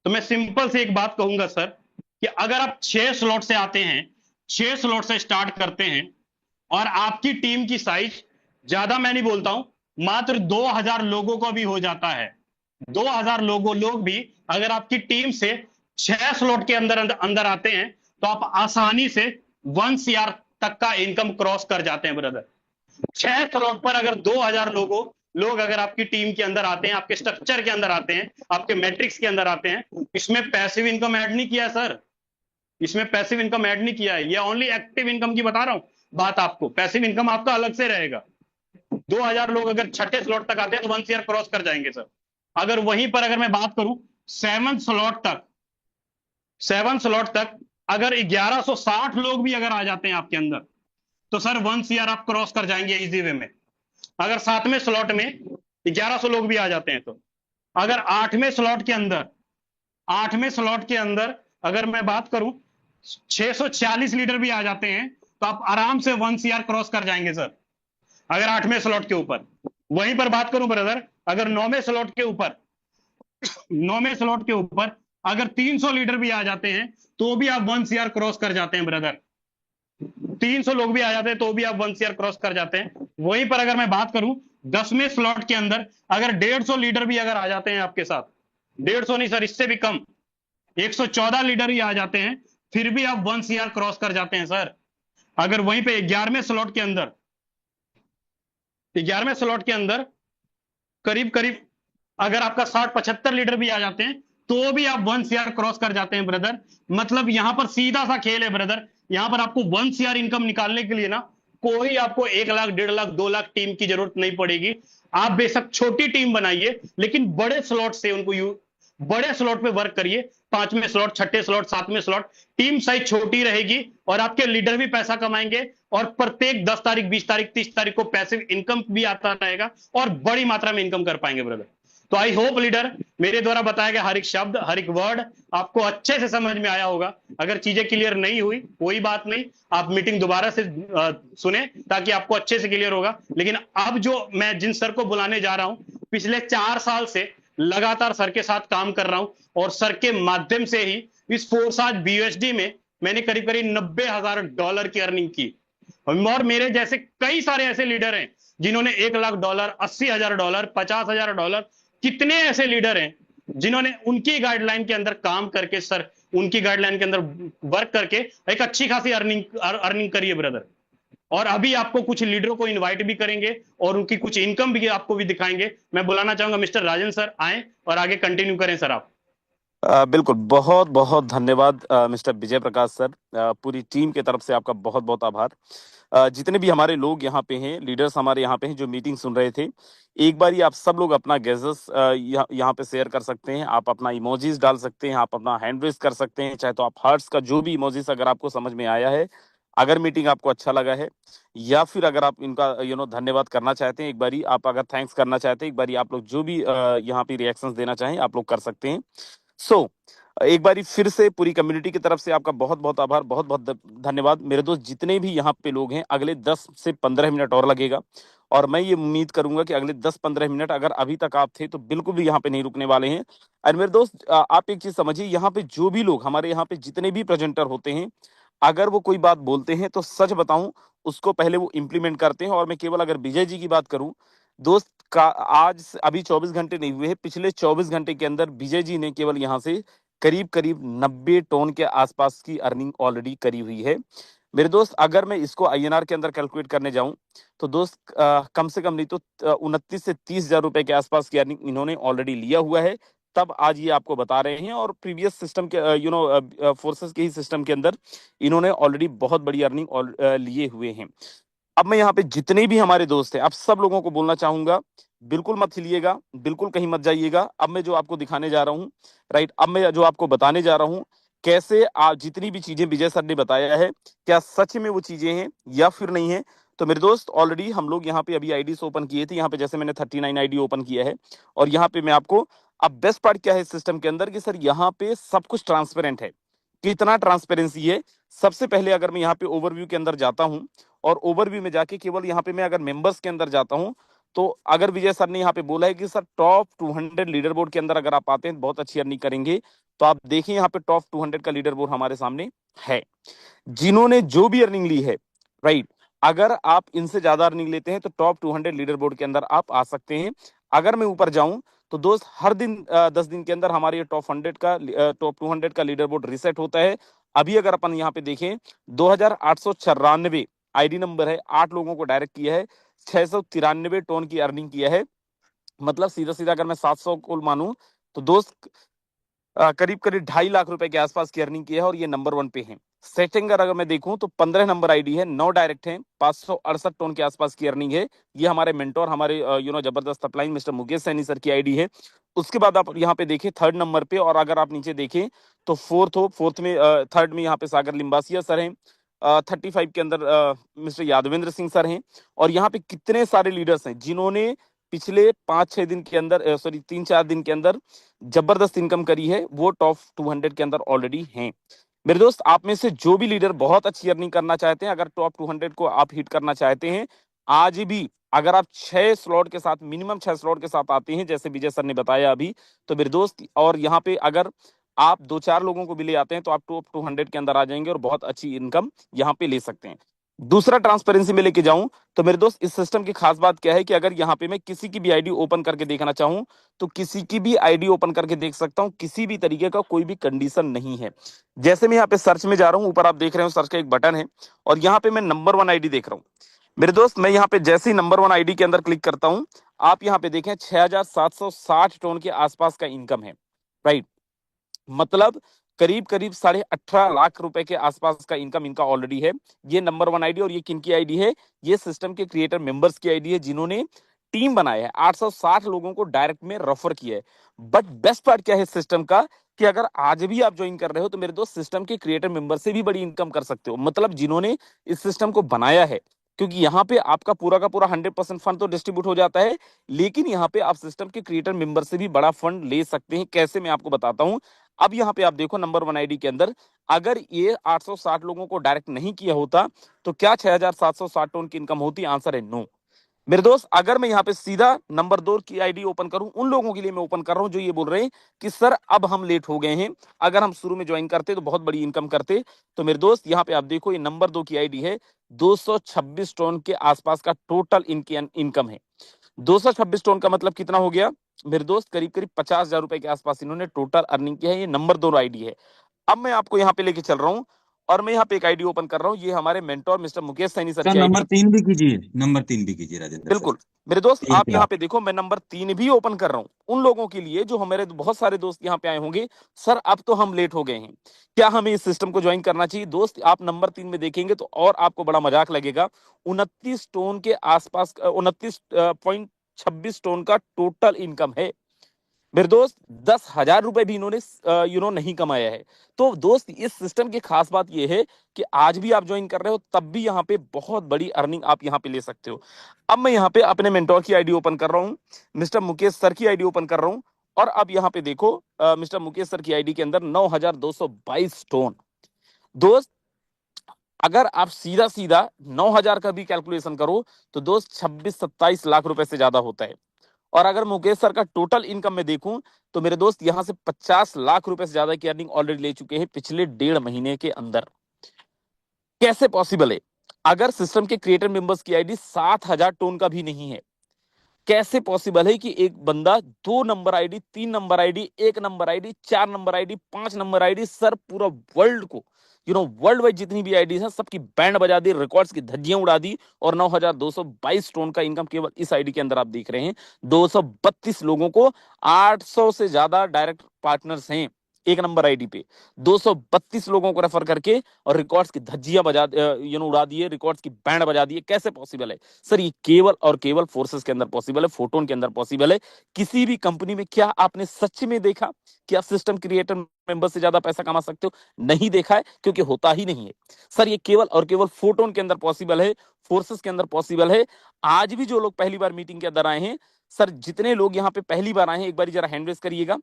तो मैं सिंपल से एक बात कहूंगा सर कि अगर आप 6 स्लॉट से आते हैं, 6 स्लॉट से स्टार्ट करते हैं और आपकी टीम की साइज, ज्यादा मैं नहीं बोलता हूं, मात्र 2000 लोगों को भी हो जाता है। 2000 लोग भी अगर आपकी टीम से 6 स्लॉट के अंदर अंदर आते हैं तो आप आसानी से 1 CR तक का इनकम क्रॉस कर जाते हैं ब्रदर। 6 स्लॉट पर अगर 2000 लोग अगर आपकी टीम के अंदर आते हैं, आपके स्ट्रक्चर के अंदर आते हैं, आपके मैट्रिक्स के अंदर आते हैं, इसमें पैसिव इनकम ऐड नहीं किया सर, इसमें पैसिव इनकम ऐड नहीं किया है, ये ओनली एक्टिव इनकम की बता रहा हूं बात आपको। पैसिव इनकम आपका अलग से रहेगा। 2000 लोग अगर छठे स्लॉट तक आते हैं तो 1 CR क्रॉस कर जाएंगे सर। अगर वहीं पर अगर मैं बात करूं 7 स्लॉट तक, 7 स्लॉट तक अगर 1160 लोग भी अगर आ जाते हैं आपके अंदर, तो सर 1 CR आप क्रॉस कर जाएंगे इजी वे में। अगर 7वें स्लॉट में 1100 लोग भी आ जाते हैं, तो अगर 8वें स्लॉट के अंदर, 8वें स्लॉट के अंदर अगर मैं बात करूं 640 लीडर भी आ जाते हैं, तो आप आराम से 1 CR क्रॉस कर जाएंगे सर, अगर 8वें स्लॉट के ऊपर। वहीं पर बात करूं ब्रदर, अगर 9वें स्लॉट के ऊपर, 9वें स्लॉट के ऊपर अगर 300 लीडर भी आ जाते हैं तो भी आप 1 CR क्रॉस कर जाते हैं ब्रदर। 300 लोग भी आ जाते हैं तो भी आप 1 CR क्रॉस कर जाते हैं। वहीं पर अगर मैं बात करूं 10वें स्लॉट के अंदर अगर 150 लीडर भी अगर आ जाते हैं आपके साथ, 150 नहीं सर, इससे भी कम, 114 लीडर ही आ जाते हैं, फिर भी आप 1 CR क्रॉस कर जाते हैं सर। अगर वहीं पे 11वें स्लॉट के अंदर, 11वें स्लॉट के अंदर करीब करीब अगर आपका 60-75 लीडर भी आ जाते हैं तो भी आप 1 CR क्रॉस कर जाते हैं ब्रदर। मतलब यहां पर सीधा सा खेल है ब्रदर। यहां पर आपको 1 CR इनकम निकालने के लिए ना कोई आपको 1 लाख, 1.5 लाख, 2 लाख टीम की जरूरत नहीं पड़ेगी। आप बेशक छोटी टीम बनाइए लेकिन बड़े स्लॉट से उनको बड़े स्लॉट पे वर्क करिए। 5वें स्लॉट, 6ठे स्लॉट, 7वें स्लॉट, टीम साइज छोटी रहेगी और आपके लीडर भी पैसा कमाएंगे और प्रत्येक 10 तारीख, 20 तारीख, 30 तारीख को पैसिव इनकम भी आता रहेगा और बड़ी मात्रा में इनकम कर पाएंगे ब्रदर। तो आई होप लीडर, मेरे द्वारा बताया गया हर एक शब्द, हर एक वर्ड आपको अच्छे से समझ में आया होगा। अगर चीजें क्लियर नहीं हुई, कोई बात नहीं, आप मीटिंग दोबारा से सुने, ताकि आपको अच्छे से क्लियर होगा। लेकिन अब जो मैं जिन सर को बुलाने जा रहा हूं, पिछले 4 साल से लगातार सर के साथ काम कर रहा हूं, और सर के माध्यम से ही इस फोर्साज बीयूएसडी में मैंने करीब करीब $90,000 की अर्निंग की। और मेरे जैसे कई सारे ऐसे लीडर हैं जिन्होंने $1,00,000, $80,000, $50,000, कितने ऐसे लीडर हैं जिन्होंने उनकी गाइडलाइन के अंदर काम करके, सर उनकी गाइडलाइन के अंदर वर्क करके एक अच्छी खासी अर्निंग करी है ब्रदर। और अभी आपको कुछ लीडरों को इनवाइट भी करेंगे और उनकी कुछ इनकम भी आपको भी दिखाएंगे। मैं बुलाना चाहूंगा मिस्टर राजन सर, आए और आगे कंटिन्यू करें सर आप। बिल्कुल, बहुत बहुत धन्यवाद मिस्टर विजय प्रकाश सर। पूरी टीम की तरफ से आपका बहुत बहुत आभार। जितने भी हमारे लोग यहाँ पे हैं, लीडर्स हमारे यहाँ पे हैं जो मीटिंग सुन रहे थे, एक बार ही आप सब लोग अपना गैजेट्स यहाँ पे शेयर कर सकते हैं। आप अपना इमोजीज डाल सकते हैं, आप अपना हैंड रेज कर सकते हैं, चाहे तो आप हार्ट्स का जो भी इमोजीज अगर आपको समझ में आया है, अगर मीटिंग आपको अच्छा लगा है, या फिर अगर आप इनका धन्यवाद करना चाहते हैं, एक बारी आप अगर थैंक्स करना चाहते हैं, एक बारी आप लोग जो भी यहाँ पे रिएक्शंस देना चाहें आप लोग कर सकते हैं। सो एक बारी फिर से पूरी कम्युनिटी की तरफ से आपका बहुत बहुत आभार, बहुत बहुत धन्यवाद। मेरे दोस्त जितने भी यहाँ पे लोग हैं, अगले 10 से 15 मिनट और लगेगा, और मैं ये उम्मीद करूंगा कि अगले 10-15 मिनट अगर अभी तक आप थे तो बिल्कुल भी यहाँ पे नहीं रुकने वाले हैं। और मेरे दोस्त आप एक चीज समझिए, यहाँ पे जो भी लोग हमारे यहाँ पे जितने भी प्रेजेंटर होते हैं, अगर वो कोई बात बोलते हैं तो सच बताऊं, उसको पहले वो इम्प्लीमेंट करते हैं। और मैं केवल अगर विजय जी की बात करूं दोस्त का, अभी 24 घंटे नहीं हुए हैं, पिछले 24 घंटे के अंदर विजय जी ने केवल यहाँ से करीब करीब 90 टन के आसपास की अर्निंग ऑलरेडी करी हुई है। मेरे दोस्त अगर मैं इसको आईएनआर के अंदर कैलकुलेट करने जाऊं तो दोस्त कम से कम नहीं तो 29 से 30 हजार रुपए के आसपास की अर्निंग इन्होंने ऑलरेडी लिया हुआ है। तब आज ये आपको बता रहे हैं, और प्रीवियस सिस्टम के फोर्सेस के ही सिस्टम के अंदर इन्होंने ऑलरेडी बहुत बड़ी अर्निंग लिए हुए हैं। अब मैं यहाँ पे जितने भी हमारे दोस्त हैं, आप सब लोगों को बोलना चाहूंगा, बिल्कुल मत हिलिएगा, बिल्कुल कहीं मत जाइएगा। अब मैं जो आपको दिखाने जा रहा हूँ, राइट, अब मैं जो आपको बताने जा रहा हूँ, कैसे आप जितनी भी चीजें विजय सर ने बताया है, क्या सच में वो चीजें हैं या फिर नहीं है। तो मेरे दोस्त ऑलरेडी हम लोग यहाँ पे अभी आईडी ओपन किए थे, यहाँ पे जैसे मैंने 39 आईडी ओपन किया है, और यहाँ पे मैं आपको, अब बेस्ट पार्ट क्या है इस सिस्टम के अंदर कि सर यहाँ पे सब कुछ ट्रांसपेरेंट है। कितना ट्रांसपेरेंसी है, सबसे पहले अगर मैं यहाँ पे ओवरव्यू के अंदर जाता हूँ, और ओवरव्यू में जाके केवल यहाँ पे मैं अगर मेंबर्स के अंदर जाता हूँ, तो अगर विजय सर ने यहाँ पे बोला है कि सर टॉप 200 लीडर बोर्ड के अंदर अगर आप आते हैं बहुत अच्छी अर्निंग करेंगे, तो आप देखिए यहाँ पे टॉप 200 का लीडर बोर्ड हमारे सामने है, जिन्होंने जो भी अर्निंग ली है, राइट। अगर आप इनसे ज्यादा अर्निंग लेते हैं तो टॉप 200 लीडर बोर्ड के अंदर आप आ सकते हैं। अगर मैं ऊपर जाऊं तो दोस्त हर दिन 10 दिन के अंदर हमारे ये टॉप 200 का लीडर बोर्ड रिसेट होता है। अभी अगर अपन यहाँ पे देखें, 2894 आईडी नंबर है, 8 लोगों को डायरेक्ट किया है, 693 टन की अर्निंग किया है। मतलब सीधा सीधा अगर मैं 700 को मानूं तो दोस्त करीब करीब 2.5 लाख रुपए के आसपास की अर्निंग की है, और ये नंबर 1 पे है। सेकंड अगर मैं देखूं तो 15 नंबर आईडी है, 9 डायरेक्ट हैं, 568 टन के आसपास की अर्निंग है। ये हमारे मेंटोर, हमारे जबरदस्त upline mister Mukesh Saini sir की आईडी है। उसके बाद आप यहाँ पे देखें 3rd नंबर पे, और अगर आप नीचे देखें तो फोर्थ में, थर्ड में यहाँ पे सागर लिम्बासिया सर हैं। 35 के अंदर मिस्टर यादवेंद्र सिंह सर हैं। और यहाँ पे कितने सारे लीडर्स हैं जिन्होंने पिछले 5-6 दिन के अंदर, सॉरी 3-4 दिन के अंदर जबरदस्त इनकम करी है, वो टॉप 200 के अंदर ऑलरेडी हैं। मेरे दोस्त आप में से जो भी लीडर बहुत अच्छी अर्निंग करना चाहते हैं, अगर टॉप 200 को आप हिट करना चाहते हैं, आज भी अगर आप 6 स्लॉट के साथ, मिनिमम 6 स्लॉट के साथ आते हैं जैसे विजय सर ने बताया अभी, तो मेरे दोस्त, और यहाँ पे अगर आप 2-4 लोगों को भी ले आते हैं तो आप टॉप 200 के अंदर आ जाएंगे और बहुत अच्छी इनकम यहाँ पे ले सकते हैं। दूसरा ट्रांसपेरेंसी में लेके जाऊं तो मेरे दोस्त इस सिस्टम की खास बात क्या है कि अगर यहाँ पे मैं किसी की भी आईडी ओपन करके देखना चाहूं तो किसी की भी आईडी ओपन करके देख सकता हूं, किसी भी तरीके का कोई भी कंडीशन नहीं है। जैसे मैं यहाँ पे सर्च में जा रहा हूं, ऊपर आप देख रहे हो सर्च का एक बटन है, और यहाँ पे मैं नंबर 1 आईडी देख रहा हूँ। मेरे दोस्त मैं यहाँ पे जैसे ही नंबर 1 आईडी के अंदर क्लिक करता हूँ, आप यहाँ पे देखें 6,760 टन के आसपास का इनकम है, राइट। मतलब करीब करीब 18.5 लाख रुपए के आसपास का इनकम इनका ऑलरेडी है। ये नंबर 1 आईडी, और ये किनकी आईडी है, ये सिस्टम के क्रिएटर मेंबर्स की आईडी है, जिन्होंने टीम बनाया है, 860 लोगों को डायरेक्ट में रेफर किया है। बट बेस्ट पार्ट क्या है सिस्टम का, कि अगर आज भी आप ज्वाइन कर रहे हो तो मेरे दोस्त सिस्टम के क्रिएटर मेंबर से भी बड़ी इनकम कर सकते हो। मतलब जिन्होंने इस सिस्टम को बनाया है, क्योंकि यहाँ पे आपका पूरा का पूरा 100% फंड तो डिस्ट्रीब्यूट हो जाता है, लेकिन यहाँ पे आप सिस्टम के क्रिएटर मेंबर से भी बड़ा फंड ले सकते हैं। कैसे, मैं आपको बताता हूं। अब यहाँ पे आप देखो नंबर 1 आईडी के अंदर, अगर ये 860 लोगों को डायरेक्ट नहीं किया होता तो क्या 6760 टन की इनकम होती? आंसर है नो। मेरे दोस्त, अगर मैं यहाँ पे सीधा नंबर 2 की आईडी ओपन करूं, उन लोगों के लिए मैं ओपन कर रहा हूं जो ये बोल रहे हैं कि सर अब हम लेट हो गए हैं, अगर हम शुरू में ज्वाइन करते तो बहुत बड़ी इनकम करते। तो मेरे दोस्त यहाँ पे आप देखो, ये नंबर 2 की आईडी है, 226 टन के आसपास का टोटल इनकी इनकम है। 226 टन का मतलब कितना हो गया मेरे दोस्त? करीब करीब 50,000 रुपए के आसपास इन्होंने टोटल अर्निंग किया है। ये नंबर 2 आईडी है। अब मैं आपको यहाँ पे लेके चल रहा हूँ और मैं यहाँ पे एक आईडी ओपन कर रहा हूँ। ये हमारे mentor mister Mukesh Saini sir sir की नंबर आईडी। 3 भी कीजिए, नंबर 3 भी कीजिए राजेंद्र सर। बिल्कुल मेरे दोस्त, 3 आप पे यहाँ आप। पे देखो, मैं नंबर 3 भी ओपन कर रहा हूं उन लोगों के लिए जो हमारे बहुत सारे दोस्त यहाँ पे आए होंगे। सर अब तो हम लेट हो गए हैं, क्या हमें इस सिस्टम को ज्वाइन करना चाहिए? दोस्त, आप नंबर 3 में देखेंगे तो और आपको बड़ा मजाक लगेगा। 29 टन के आसपास, 29.26 टन का टोटल इनकम है मेरे दोस्त। 10,000 रुपए भी इन्होंने नहीं कमाया है। तो दोस्त, इस सिस्टम की खास बात यह है कि आज भी आप ज्वाइन कर रहे हो तब भी यहाँ पे बहुत बड़ी अर्निंग आप यहाँ पे ले सकते हो। अब मैं यहाँ पे अपने मेंटोर की आईडी ओपन कर रहा हूँ, मिस्टर मुकेश सर की आईडी ओपन कर रहा हूँ। और अब यहाँ पे देखो, मिस्टर मुकेश सर की आईडी के अंदर 9,222 टोन। दोस्त, अगर आप सीधा सीधा 9,000 का भी कैलकुलेशन करो तो दोस्त 26-27 लाख रुपए से ज्यादा होता है। और अगर मुकेश सर का टोटल इनकम में देखूं तो मेरे दोस्त यहां से 50 लाख रुपए से ज्यादा की अर्निंग ऑलरेडी ले चुके हैं पिछले 1.5 महीने के अंदर। कैसे पॉसिबल है? अगर सिस्टम के क्रिएटर मेंबर्स की आईडी 7,000 टोन का भी नहीं है, कैसे पॉसिबल है कि एक बंदा 2 number ID, 3 number ID, 1 number ID, 4 number ID, 5 number ID, sir पूरा वर्ल्ड को, वर्ल्ड वाइड जितनी भी आईडी है सबकी बैंड बजा दी, रिकॉर्ड्स की धज्जियां उड़ा दी। और 9,222 टोन का इनकम केवल इस आईडी के अंदर आप देख रहे हैं। 232 लोगों को, 800 से ज्यादा डायरेक्ट पार्टनर्स हैं 1 नंबर आईडी पे, 232 लोगों को रेफर करके और रिकॉर्ड्स की धज्जियां बजा उड़ा दिए, रिकॉर्ड्स की बैंड बजा दिए। कैसे पॉसिबल है? सर ये केवल और केवल फोर्सेस के अंदर पॉसिबल है, फोटोन के अंदर पॉसिबल है। किसी भी कंपनी में क्या आपने सच में देखा कि आप सिस्टम क्रिएटर मेंबर से ज्यादा पैसा कमा सकते हो? नहीं देखा है, क्योंकि होता ही नहीं है। सर ये केवल और केवल फोटोन के अंदर पॉसिबल है, फोर्सेस के अंदर पॉसिबल है। आज भी जो लोग पहली बार मीटिंग के अंदर आए हैं, सर जितने लोग यहाँ पे पहली बार आए हैं एक बार जरा हैंड रेज करिएगा।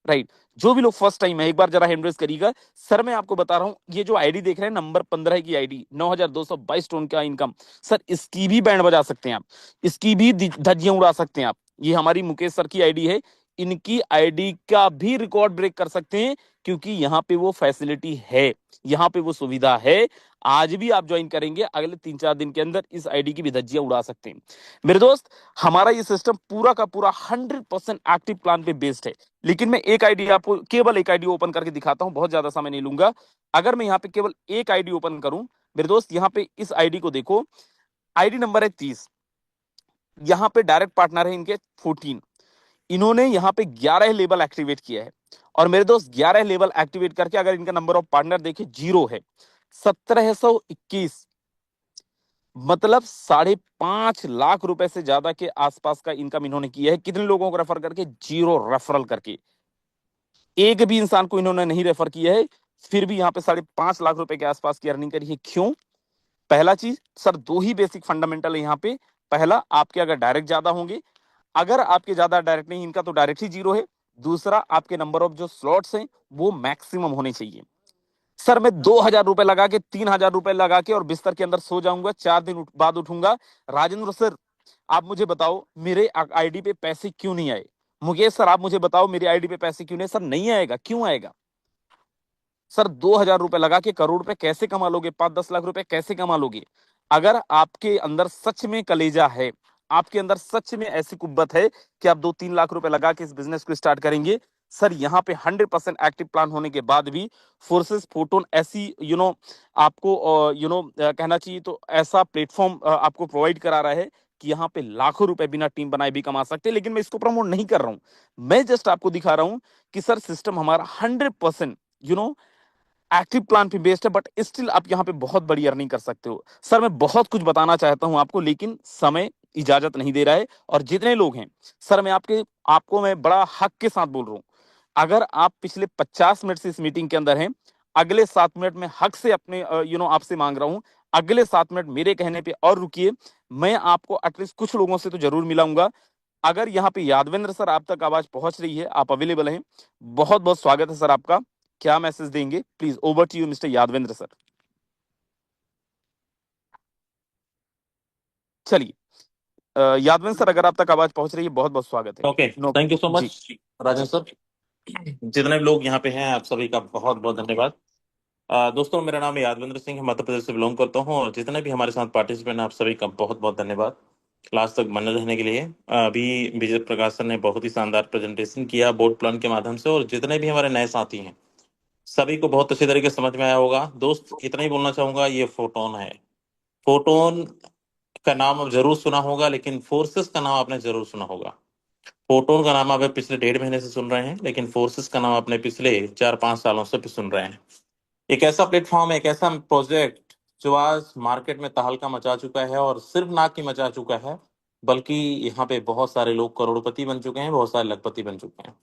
राइट, जो भी लोग फर्स्ट टाइम है एक बार जरा हैंड रेज करिएगा। सर मैं आपको बता रहा हूं, ये जो आईडी देख रहे हैं नंबर 15 की आईडी, 9,222 टोन का इनकम, सर इसकी भी बैंड बजा सकते हैं आप, इसकी भी धज्जियां उड़ा सकते हैं आप। ये हमारी मुकेश सर की आईडी है, इनकी आईडी का भी रिकॉर्ड ब्रेक कर सकते हैं, क्योंकि यहाँ पे वो फैसिलिटी है, यहाँ पे वो सुविधा है। आज भी आप ज्वाइन करेंगे, अगले 3-4 दिन के अंदर इस आईडी की भी धज्जियां उड़ा सकते हैं मेरे दोस्त। हमारा ये सिस्टम पूरा का पूरा 100% एक्टिव प्लान पे बेस्ड है। लेकिन मैं एक आईडी आपको, केवल एक आईडी ओपन करके दिखाता हूं, बहुत ज्यादा समय नहीं लूंगा। अगर मैं यहाँ पे केवल एक आईडी ओपन करूं मेरे दोस्त, यहाँ पे इस आईडी को देखो, आईडी नंबर है 30। यहाँ पे डायरेक्ट पार्टनर है इनके 14। इन्होंने यहाँ पे 11 लेवल एक्टिवेट किया है। और मेरे दोस्त 11 लेवल एक्टिवेट करके अगर इनका नंबर ऑफ पार्टनर देखे 0 है। 1,721, मतलब 5.5 लाख रुपए से ज्यादा के आसपास का इनकम इन्होंने किया है। कितने लोगों को रेफर करके? 0 रेफरल करके। एक भी इंसान को इन्होंने नहीं रेफर किया है, फिर भी यहाँ पे 5.5 लाख रुपए के आसपास की अर्निंग करी है। क्यों? पहला चीज सर, दो ही बेसिक फंडामेंटल है यहाँ पे। पहला, आपके अगर डायरेक्ट ज्यादा होंगे, अगर आपके ज्यादा डायरेक्ट नहीं, इनका तो डायरेक्ट ही 0 है। दूसरा, आपके नंबर ऑफ जो स्लॉट्स हैं वो मैक्सिमम होने चाहिए। सर मैं 2,000 रुपए लगा के, 3,000 रुपए लगा के और बिस्तर के अंदर सो जाऊंगा, 4 दिन बाद उठूंगा। राजेंद्र सर आप मुझे बताओ मेरे आईडी पे पैसे क्यों नहीं आए? मुकेश सर आप मुझे बताओ मेरी आईडी पे पैसे क्यों नहीं? सर नहीं आएगा, क्यों आएगा? सर 2,000 रुपए लगा के करोड़ रुपए कैसे कमा लोगे? 5-10 लाख रुपए कैसे कमा लोगे? अगर आपके अंदर सच में कलेजा है, आपके अंदर सच में ऐसी कुव्वत है कि आप 2-3 लाख रुपए लगा के इस बिजनेस को स्टार्ट करेंगे। सर यहाँ पे 100% एक्टिव प्लान होने के बाद भी फोर्सेस फोटोन ऐसी आपको कहना चाहिए तो ऐसा प्लेटफॉर्म आपको प्रोवाइड करा रहा है कि यहाँ पे लाखों रुपए बिना टीम बनाए भी कमा सकते हैं। लेकिन मैं इसको प्रमोट नहीं कर रहा हूं, मैं जस्ट आपको दिखा रहा हूं कि सर सिस्टम हमारा 100% एक्टिव प्लान पे बेस्ड है, बट स्टिल आप यहाँ पे बहुत बड़ी अर्निंग कर सकते हो। सर मैं बहुत कुछ बताना चाहता हूं आपको, लेकिन समय इजाजत नहीं दे रहा है। और जितने लोग हैं सर, मैं आपको मैं बड़ा हक के साथ बोल रहा हूं, अगर आप पिछले 50 मिनट से इस मीटिंग के अंदर हैं, अगले 7 मिनट में हक से अपने आपसे मांग रहा हूं, अगले 7 मिनट मेरे कहने पे और रुकिए। मैं आपको एटलीस्ट कुछ लोगों से तो जरूर मिलाऊंगा। अगर यहाँ पे यादवेंद्र सर आप तक आवाज पहुंच रही है, आप अवेलेबल हैं, बहुत बहुत स्वागत है सर आपका। क्या मैसेज देंगे? Please over to you mister Yadvendra sir. चलिए यादवेंद्र सर अगर आप तक आवाज पहुंच रही है, बहुत बहुत स्वागत है। Okay, no thank you so ji much Rajendra sir. जितने भी लोग यहाँ पे हैं, आप सभी का बहुत बहुत धन्यवाद। दोस्तों, मेरा नाम है यादवेंद्र सिंह, मध्य प्रदेश से बिलोंग करता हूँ, और जितने भी हमारे साथ पार्टिसिपेंट हैं, आप सभी का बहुत बहुत धन्यवाद लास्ट तक बने रहने के लिए। अभी विजय प्रकाश सर ने बहुत ही शानदार प्रेजेंटेशन किया बोर्ड प्लान के माध्यम से, और जितने भी हमारे नए साथी हैं सभी को बहुत अच्छे तरीके से समझ में आया होगा। दोस्त, इतना ही बोलना चाहूंगा, ये फोटोन है। फोटोन का नाम अब जरूर सुना होगा, लेकिन फोर्सेस का नाम आपने जरूर सुना होगा। फोटोन का नाम आप पिछले 1.5 महीने से सुन रहे हैं, लेकिन फोर्सेस का नाम आपने पिछले 4-5 सालों से भी सुन रहे हैं। एक ऐसा प्लेटफॉर्म, एक ऐसा प्रोजेक्ट जो आज मार्केट में तहलका मचा चुका है, और सिर्फ ना की मचा चुका है, बल्कि यहाँ पे बहुत सारे लोग करोड़पति बन चुके हैं, बहुत सारे लखपति बन चुके हैं।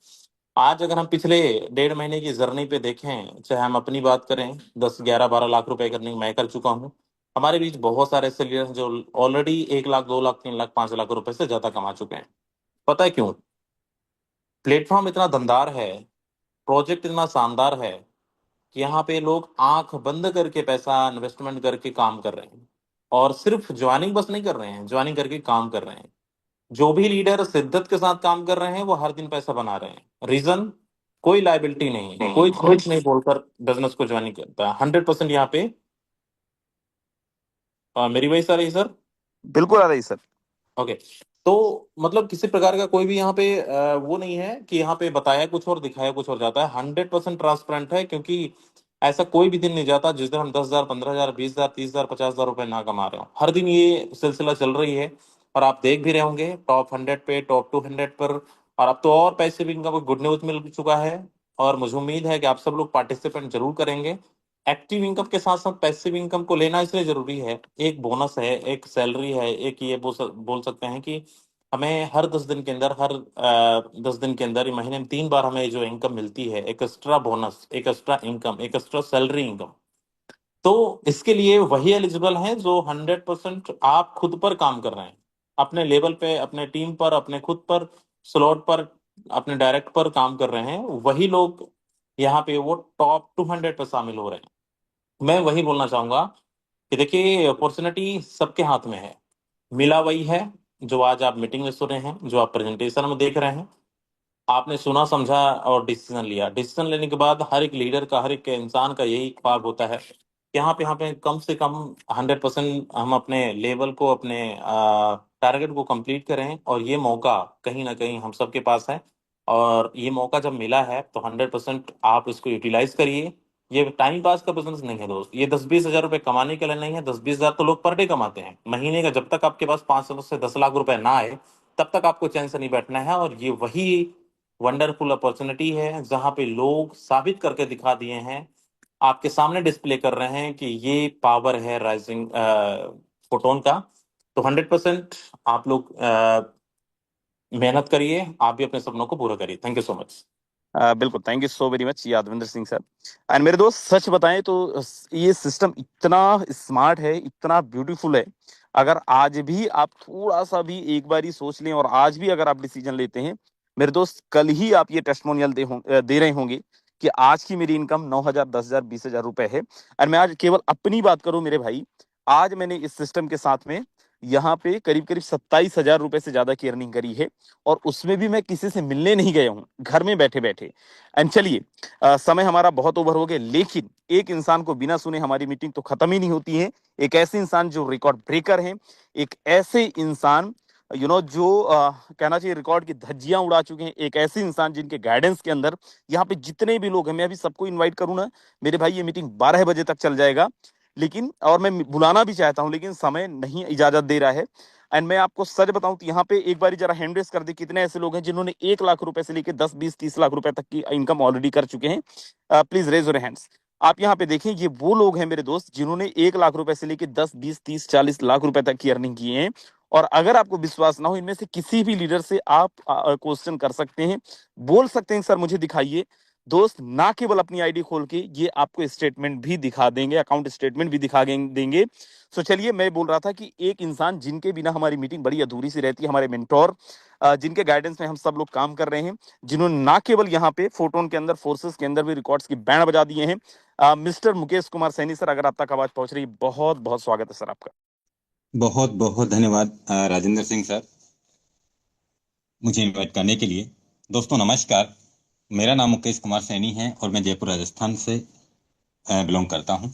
आज अगर हम पिछले 1.5 महीने की जर्नी पे देखें, चाहे हम अपनी बात करें, 10, 11, 12 लाख रुपए करने मैं कर चुका हूँ। हमारे बीच बहुत सारे ऐसे लीडर हैं जो ऑलरेडी 1 लाख, 2 लाख, 3 लाख, 5 लाख रुपए से ज्यादा कमा चुके हैं। पता है क्यों? प्लेटफॉर्म इतना दमदार है, प्रोजेक्ट इतना शानदार है, कि यहाँ पे लोग आंख बंद करके पैसा इन्वेस्टमेंट करके काम कर रहे हैं। और सिर्फ ज्वाइनिंग बस नहीं कर रहे हैं, ज्वाइनिंग करके काम कर रहे हैं। जो भी लीडर शिद्दत के साथ काम कर रहे हैं, वो हर दिन पैसा बना रहे हैं। रीजन? कोई लाइबिलिटी नहीं, कोई झूठ नहीं बोलकर बिजनेस को ज्वाइनिंग करता है। 100% यहाँ पे मेरी वही सर है सर। बिल्कुल आ रही सर। ओके। तो मतलब किसी प्रकार का कोई भी यहाँ पे वो नहीं है कि यहाँ पे बताया कुछ और दिखाया कुछ और जाता है। 100% ट्रांसपेरेंट है, क्योंकि ऐसा कोई भी दिन नहीं जाता जिस दिन हम 10,000, 15,000, 20,000, 30,000, 50,000 रुपए ना कमा रहे हो। हर दिन ये सिलसिला चल रही है, और आप देख भी रहे होंगे टॉप 100 पे, टॉप 200 पर। और अब तो और पैसे भी, इनका कोई गुड न्यूज मिल चुका है, और मुझे उम्मीद है कि आप सब लोग पार्टिसिपेंट जरूर करेंगे। एक्टिव इनकम के साथ साथ पैसिव इनकम को लेना इसलिए जरूरी है। एक बोनस है, एक सैलरी है, एक ये बोल सकते हैं कि हमें हर 10 दिन के अंदर, हर 10 दिन के अंदर, महीने में 3 बार हमें जो इनकम मिलती है, एक एक्स्ट्रा बोनस, एक एक्स्ट्रा इनकम, एक एक्स्ट्रा सैलरी इनकम। तो इसके लिए वही एलिजिबल हैं जो 100% आप खुद पर काम कर रहे हैं, अपने लेवल पे, अपने टीम पर, अपने खुद पर, स्लॉट पर, अपने डायरेक्ट पर काम कर रहे हैं। वही लोग यहाँ पे वो टॉप 200 पर शामिल हो रहे हैं। मैं वही बोलना चाहूंगा कि देखिए, अपॉर्चुनिटी सबके हाथ में है। मिला वही है जो आज आप मीटिंग में सुन रहे हैं, जो आप प्रेजेंटेशन में देख रहे हैं। आपने सुना, समझा और डिसीजन लिया। डिसीजन लेने के बाद हर एक लीडर का, हर एक इंसान का यही ख्वाब होता है कि यहाँ पे कम से कम 100% हम अपने लेवल को, अपने टारगेट को कंप्लीट करें। और ये मौका कहीं ना कहीं हम सबके पास है, और ये मौका जब मिला है तो 100% आप इसको यूटिलाइज करिए। ये टाइम पास का बिजनेस नहीं है दोस्त, ये 10-20 हजार रुपए कमाने के लिए नहीं है। 10-20 हजार तो लोग पर डे कमाते हैं महीने का। जब तक आपके पास 5 से 10 लाख रुपए ना आए, तब तक आपको चैन से नहीं बैठना है। और ये वही वंडरफुल अपॉर्चुनिटी है जहां पे लोग साबित करके दिखा दिए हैं, आपके सामने डिस्प्ले कर रहे हैं कि ये पावर है राइजिंग फोटोन का। तो 100% आप लोग मेहनत करिए, आप भी अपने सपनों को पूरा करिए। Thank you so much. बिल्कुल, thank you so very much Yadvinder Singh sir. And मेरे दोस्त, सच बताएं तो ये सिस्टम इतना स्मार्ट है, इतना ब्यूटीफुल है। अगर आज भी आप थोड़ा सा भी एक बारी सोच लें, और आज भी अगर आप डिसीजन लेते हैं, मेरे दोस्त, कल ही आप ये टेस्टिमोनियल दे रहे होंगे कि आज की मेरी इनकम 9,000, 10,000, 20,000 रुपए है। और मैं आज केवल अपनी बात करूं मेरे भाई, आज मैंने इस सिस्टम के साथ में यहाँ पे करीब करीब 27,000 रुपए से ज्यादा की अर्निंग करी है। और उसमें भी मैं किसी से मिलने नहीं गया हूँ, घर में बैठे बैठे। एंड चलिए, समय हमारा बहुत ओवर हो गया, लेकिन एक इंसान को बिना सुने हमारी मीटिंग तो खत्म ही नहीं होती है। एक ऐसे इंसान जो रिकॉर्ड ब्रेकर है, एक ऐसे इंसान जो कहना चाहिए रिकॉर्ड की धज्जियां उड़ा चुके हैं, एक ऐसे इंसान जिनके गाइडेंस के अंदर यहाँ पे जितने भी लोग हैं, मैं अभी सबको इनवाइट करूँ ना मेरे भाई, ये मीटिंग 12 बजे तक चल जाएगा। लेकिन और मैं बुलाना भी चाहता हूं, लेकिन समय नहीं इजाजत दे रहा है। एंड मैं आपको सच बताऊं तो यहाँ पे एक बार जरा हैंड रेस कर दे, कितने ऐसे लोग हैं जिन्होंने 1 लाख रुपए से लेकर 10, 20, 30 लाख रुपए तक की इनकम ऑलरेडी कर चुके हैं? Please raise your hands. आप यहाँ पे देखें, ये वो लोग हैं मेरे दोस्त जिन्होंने 1 लाख रुपए से लेकर 10, 20, 30, 40 लाख रुपए तक की अर्निंग की है। और अगर आपको विश्वास ना हो, इनमें से किसी भी लीडर से आप क्वेश्चन कर सकते हैं, बोल सकते हैं सर मुझे दिखाइए। दोस्त ना केवल अपनी आईडी खोल के ये आपको स्टेटमेंट भी दिखा देंगे, अकाउंट स्टेटमेंट भी दिखा देंगे। सो चलिए, मैं बोल रहा था कि एक इंसान जिनके बिना हमारी मीटिंग बड़ी अधूरी सी रहती है, हमारे मेंटोर, जिनके गाइडेंस में हम सब लोग काम कर रहे हैं, जिन्होंने ना केवल यहाँ पे फोटोन के अंदर, फोर्सेस के अंदर भी रिकॉर्ड्स की बैंड बजा दिए हैं, मिस्टर मुकेश कुमार सैनी सर, अगर आप तक आवाज पहुंच रही है, बहुत बहुत स्वागत है सर आपका। बहुत बहुत धन्यवाद राजेंद्र सिंह सर, मुझे इनवाइट करने के लिए। दोस्तों नमस्कार, मेरा नाम मुकेश कुमार सैनी है और मैं जयपुर राजस्थान से बिलोंग करता हूं।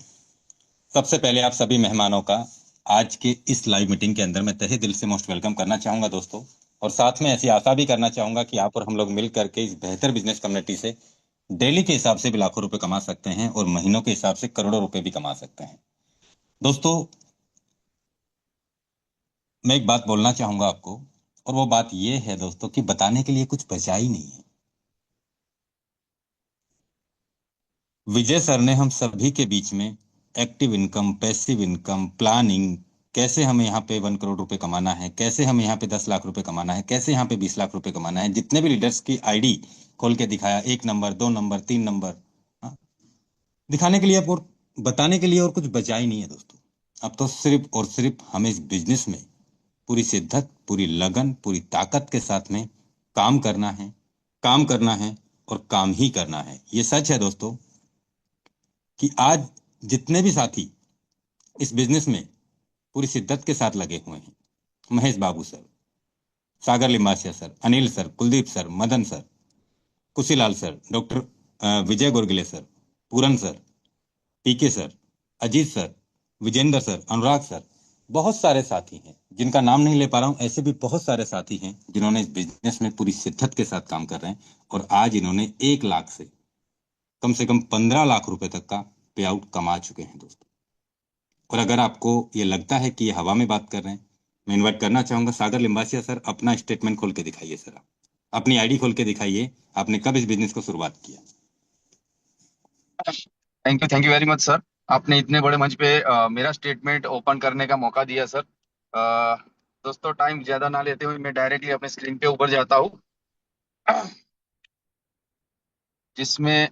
सबसे पहले आप सभी मेहमानों का आज के इस लाइव मीटिंग के अंदर मैं तहे दिल से मोस्ट वेलकम करना चाहूंगा दोस्तों, और साथ में ऐसी आशा भी करना चाहूंगा कि आप और हम लोग मिल करके इस बेहतर बिजनेस कम्युनिटी से डेली के हिसाब से भी लाखों रुपए कमा सकते हैं और महीनों के हिसाब से करोड़ों रुपए भी कमा सकते हैं। दोस्तों मैं एक बात बोलना चाहूंगा आपको, और वो बात ये है दोस्तों कि बताने के लिए कुछ बचा ही नहीं है। विजय सर ने हम सभी के बीच में active income, passive income, planning, कैसे हमें यहाँ पे 1 करोड़ रुपए कमाना है, कैसे हमें यहाँ पे 10 लाख रुपए कमाना है, कैसे यहाँ पे 20 लाख रुपए कमाना है, जितने भी लीडर्स की आईडी खोल के दिखाया, 1 नंबर, 2 नंबर, 3 नंबर, हाँ, दिखाने के लिए और बताने के लिए और कुछ बचा ही नहीं है दोस्तों। अब तो सिर्फ और सिर्फ हमें इस बिजनेस में पूरी शिद्दत, पूरी लगन, पूरी ताकत के साथ में काम करना है, काम करना है और काम ही करना है। ये सच है दोस्तों कि आज जितने भी साथी इस बिजनेस में पूरी शिद्दत के साथ लगे हुए हैं, Mahesh Babu sir, Sagar Limbasiya sir, Anil sir, Kuldeep sir, Madan sir, Kushilal sir, doctor Vijay Gorgile sir, Puran sir, PK sir, Ajit sir, Vijendra sir, Anurag sir, बहुत सारे साथी हैं जिनका नाम नहीं ले पा रहा हूं। ऐसे भी बहुत सारे साथी हैं जिन्होंने इस बिजनेस में पूरी शिद्दत के साथ काम कर रहे हैं और आज इन्होंने 1 लाख से कम 15 लाख रुपए तक का पे आउट कमा चुके हैं दोस्तों। और अगर आपको ये लगता है कि ये हवा में बात कर रहे हैं, मैं इन्वाइट करना चाहूंगा सागर लिम्बासिया सर, अपना स्टेटमेंट खोल के दिखाइए सर, आप अपनी आईडी खोल के दिखाइए, आपने कब इस बिजनेस को शुरुआत किया। Thank you very much sir. आपने इतने बड़े मंच पे मेरा स्टेटमेंट ओपन करने का मौका दिया सर। दोस्तों टाइम ज्यादा ना लेते हुए मैं डायरेक्टली अपने स्क्रीन पे ऊपर जाता हूँ, जिसमें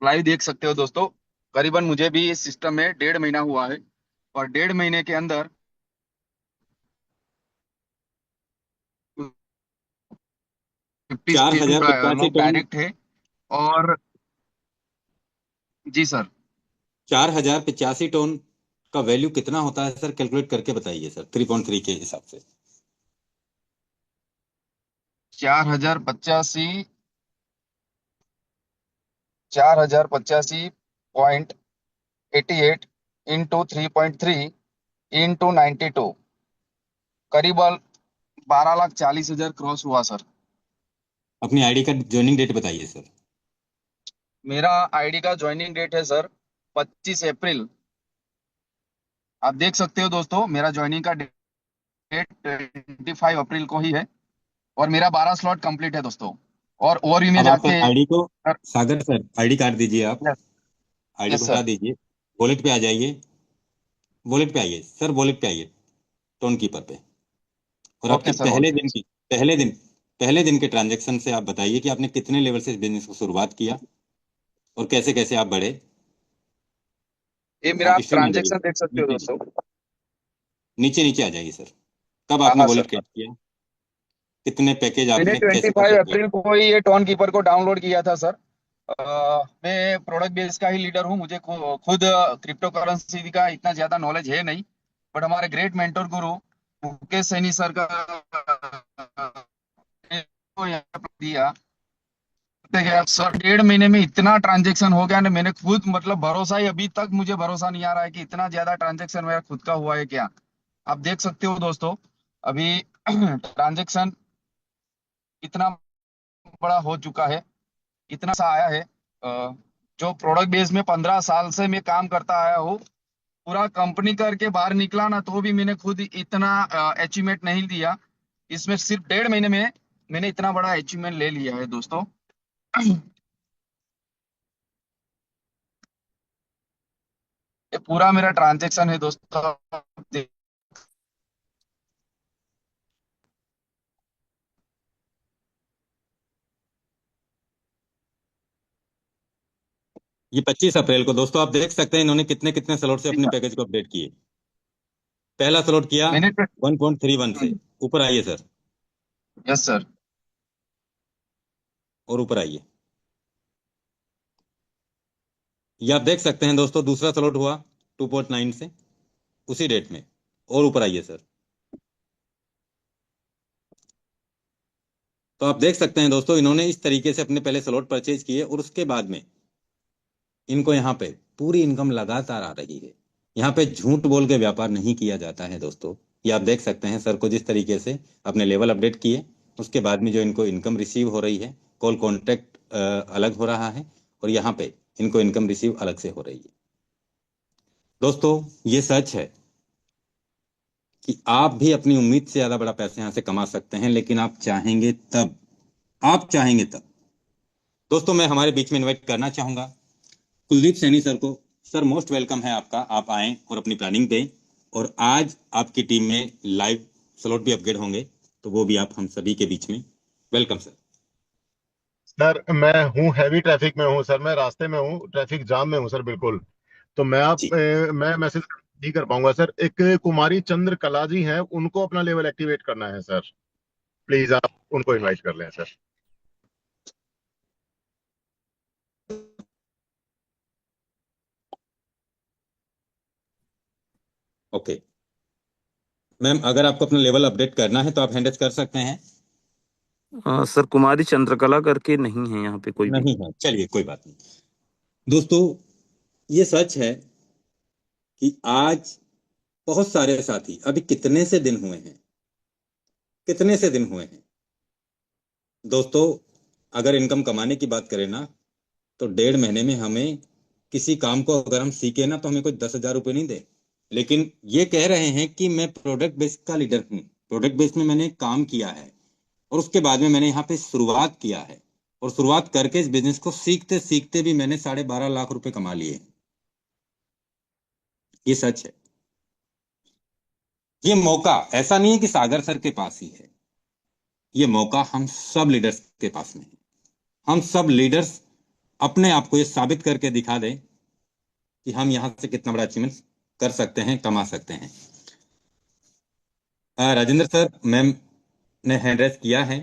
लाइव देख सकते हो दोस्तों। करीबन मुझे भी इस सिस्टम में 1.5 महीना हुआ है और 1.5 महीने के अंदर 52 का 4085 लोग टन, डायरेक्ट है। और जी सर, 4085 टन का वैल्यू कितना होता है सर, कैलकुलेट करके बताइए सर, 3.3 के हिसाब से। 4085, 4085.88 इंटू 3.3 इंटू 92, करीबन 12,40,000 क्रॉस हुआ सर। अपनी आईडी का ज्वाइनिंग डेट बताइए सर। मेरा आईडी का ज्वाइनिंग डेट है सर 25 अप्रैल। आप देख सकते हो दोस्तों, मेरा ज्वाइनिंग का डेट 25 अप्रैल को ही है और मेरा 12 स्लॉट कंप्लीट है दोस्तों। और ओवरव्यू में अब आप जाके आईडी को, सर, सागर सर आईडी कार्ड दीजिए, आप यस आईडी को यस हटा सर। दीजिए, वॉलेट पे आ जाइए, वॉलेट पे आइए सर, वॉलेट पे आइए, टोन कीपर पे, और आपकी ओके सर, ओके। पहले दिन के ट्रांजैक्शन से आप बताइए कि आपने कितने लेवल से इस बिजनेस को शुरुआत किया और कैसे कैसे आप बढ़े। ये मेरा हाँ, आप स्ट्रीम में आ जाइए ट्रांजेक्शन सर, देख सकते हो नीचे दोस्तों। नीचे नीचे आ जाइए सर। कब हाँ आपने हाँ वॉलेट सर। क्रिएट किया, कितने पैकेज मैंने आपने ट्वेंटी कैसे फाइव कैसे किया। अप्रैल को ही ये टोन कीपर को डाउनलोड किया था सर। मैं प्रोडक्ट बेस का ही लीडर हूँ, मुझे खुद क्रिप्टो करेंसी का इतना ज्यादा नॉलेज है नहीं, बट हमारे ग्रेट मेंटर गुरु मुकेश सैनी सर का को यहाँ पर दिया। तो क्या सर, 1.5 महीने में इतना ट्रांजेक्शन हो गया ना, मैंने खुद मतलब भरोसा ही, अभी तक मुझे भरोसा नहीं आ रहा है कि इतना ज्यादा ट्रांजेक्शन मेरा खुद का हुआ है क्या। आप देख सकते हो दोस्तों, अभी ट्रांजेक्शन इतना बड़ा हो चुका है, इतना सा आया है। जो प्रोडक्ट बेस में 15 साल से मैं काम करता आया हूँ, पूरा कंपनी करके बाहर निकला ना, तो भी मैंने खुद इतना अचीवमेंट नहीं दिया। इसमें सिर्फ 1.5 महीने में मैंने इतना बड़ा अचीवमेंट ले लिया है दोस्तों। ये पूरा मेरा ट्रांजेक्शन है दोस्तों, आप ये 25 अप्रैल को दोस्तों आप देख सकते हैं इन्होंने कितने कितने स्लॉट से अपने देखिए। पैकेज को अपडेट किए। पहला स्लॉट किया मैंने 1.31 से। ऊपर आइए सर, यस सर। और ऊपर आइए। ये आप देख सकते हैं दोस्तों दूसरा स्लॉट हुआ 2.9 से उसी डेट में, और ऊपर आइए सर। तो आप देख सकते हैं दोस्तों इन्होंने इस तरीके से अपने पहले स्लॉट परचेज किए और उसके बाद में इनको यहाँ पे पूरी इनकम लगातार आ रही है। यहाँ पे झूठ बोल के व्यापार नहीं किया जाता है दोस्तों। ये आप देख सकते हैं सर को जिस तरीके से अपने लेवल अपडेट किए उसके बाद में जो इनको इनकम रिसीव हो रही है, कॉल कॉन्ट्रैक्ट अलग हो रहा है और यहाँ पे इनको इनकम रिसीव अलग से हो रही है। दोस्तों ये सच है कि आप भी अपनी उम्मीद से ज्यादा बड़ा पैसे यहाँ से कमा सकते हैं, लेकिन आप चाहेंगे तब, आप चाहेंगे तब। दोस्तों मैं हमारे बीच में इनवाइट करना चाहूंगा कुलदीप सैनी सर को। सर मोस्ट वेलकम है आपका, आप आएं और अपनी प्लानिंग दें। और आज आपकी टीम में लाइव स्लॉट भी अपग्रेड होंगे, तो वो भी आप हम सभी के बीच में। Welcome sir. सर मैं हूँ हैवी ट्रैफिक में हूँ सर, मैं रास्ते में हूँ, ट्रैफिक जाम में हूँ सर बिल्कुल। तो जी मैं मैसेज नहीं कर पाऊंगा सर। एक कुमारी चंद्र कला जी हैं, उनको अपना लेवल एक्टिवेट करना है सर। प्लीज आप उनको इनवाइट कर लें सर। ओके मैम, अगर आपको अपना लेवल अपडेट करना है तो आप हैंड रेज कर सकते हैं। सर कुमारी चंद्रकला करके नहीं है यहाँ पे कोई भी। नहीं है, चलिए कोई बात नहीं। दोस्तों ये सच है कि आज बहुत सारे साथी, अभी कितने से दिन हुए हैं, कितने से दिन हुए हैं दोस्तों, अगर इनकम कमाने की बात करें ना, तो 1.5 महीने में हमें किसी काम को अगर हम सीखे ना तो हमें कोई 10,000 रुपये नहीं दे। लेकिन ये कह रहे हैं कि मैं प्रोडक्ट बेस्ड का लीडर हूँ, प्रोडक्ट बेस्ड में मैंने काम किया है और उसके बाद में मैंने यहाँ पे शुरुआत किया है, और शुरुआत करके इस बिजनेस को सीखते सीखते भी मैंने 12.5 लाख रुपए कमा लिए हैं। ये सच है। ये मौका ऐसा नहीं है कि सागर सर के पास ही है, ये मौका हम सब लीडर्स के पास में है। हम सब लीडर्स अपने आप को ये साबित करके दिखा दें कि हम यहाँ से कितना बड़ा अचीवमेंट कर सकते हैं, कमा सकते हैं। राजेंद्र सर, मैम ने हैंड रेस किया है,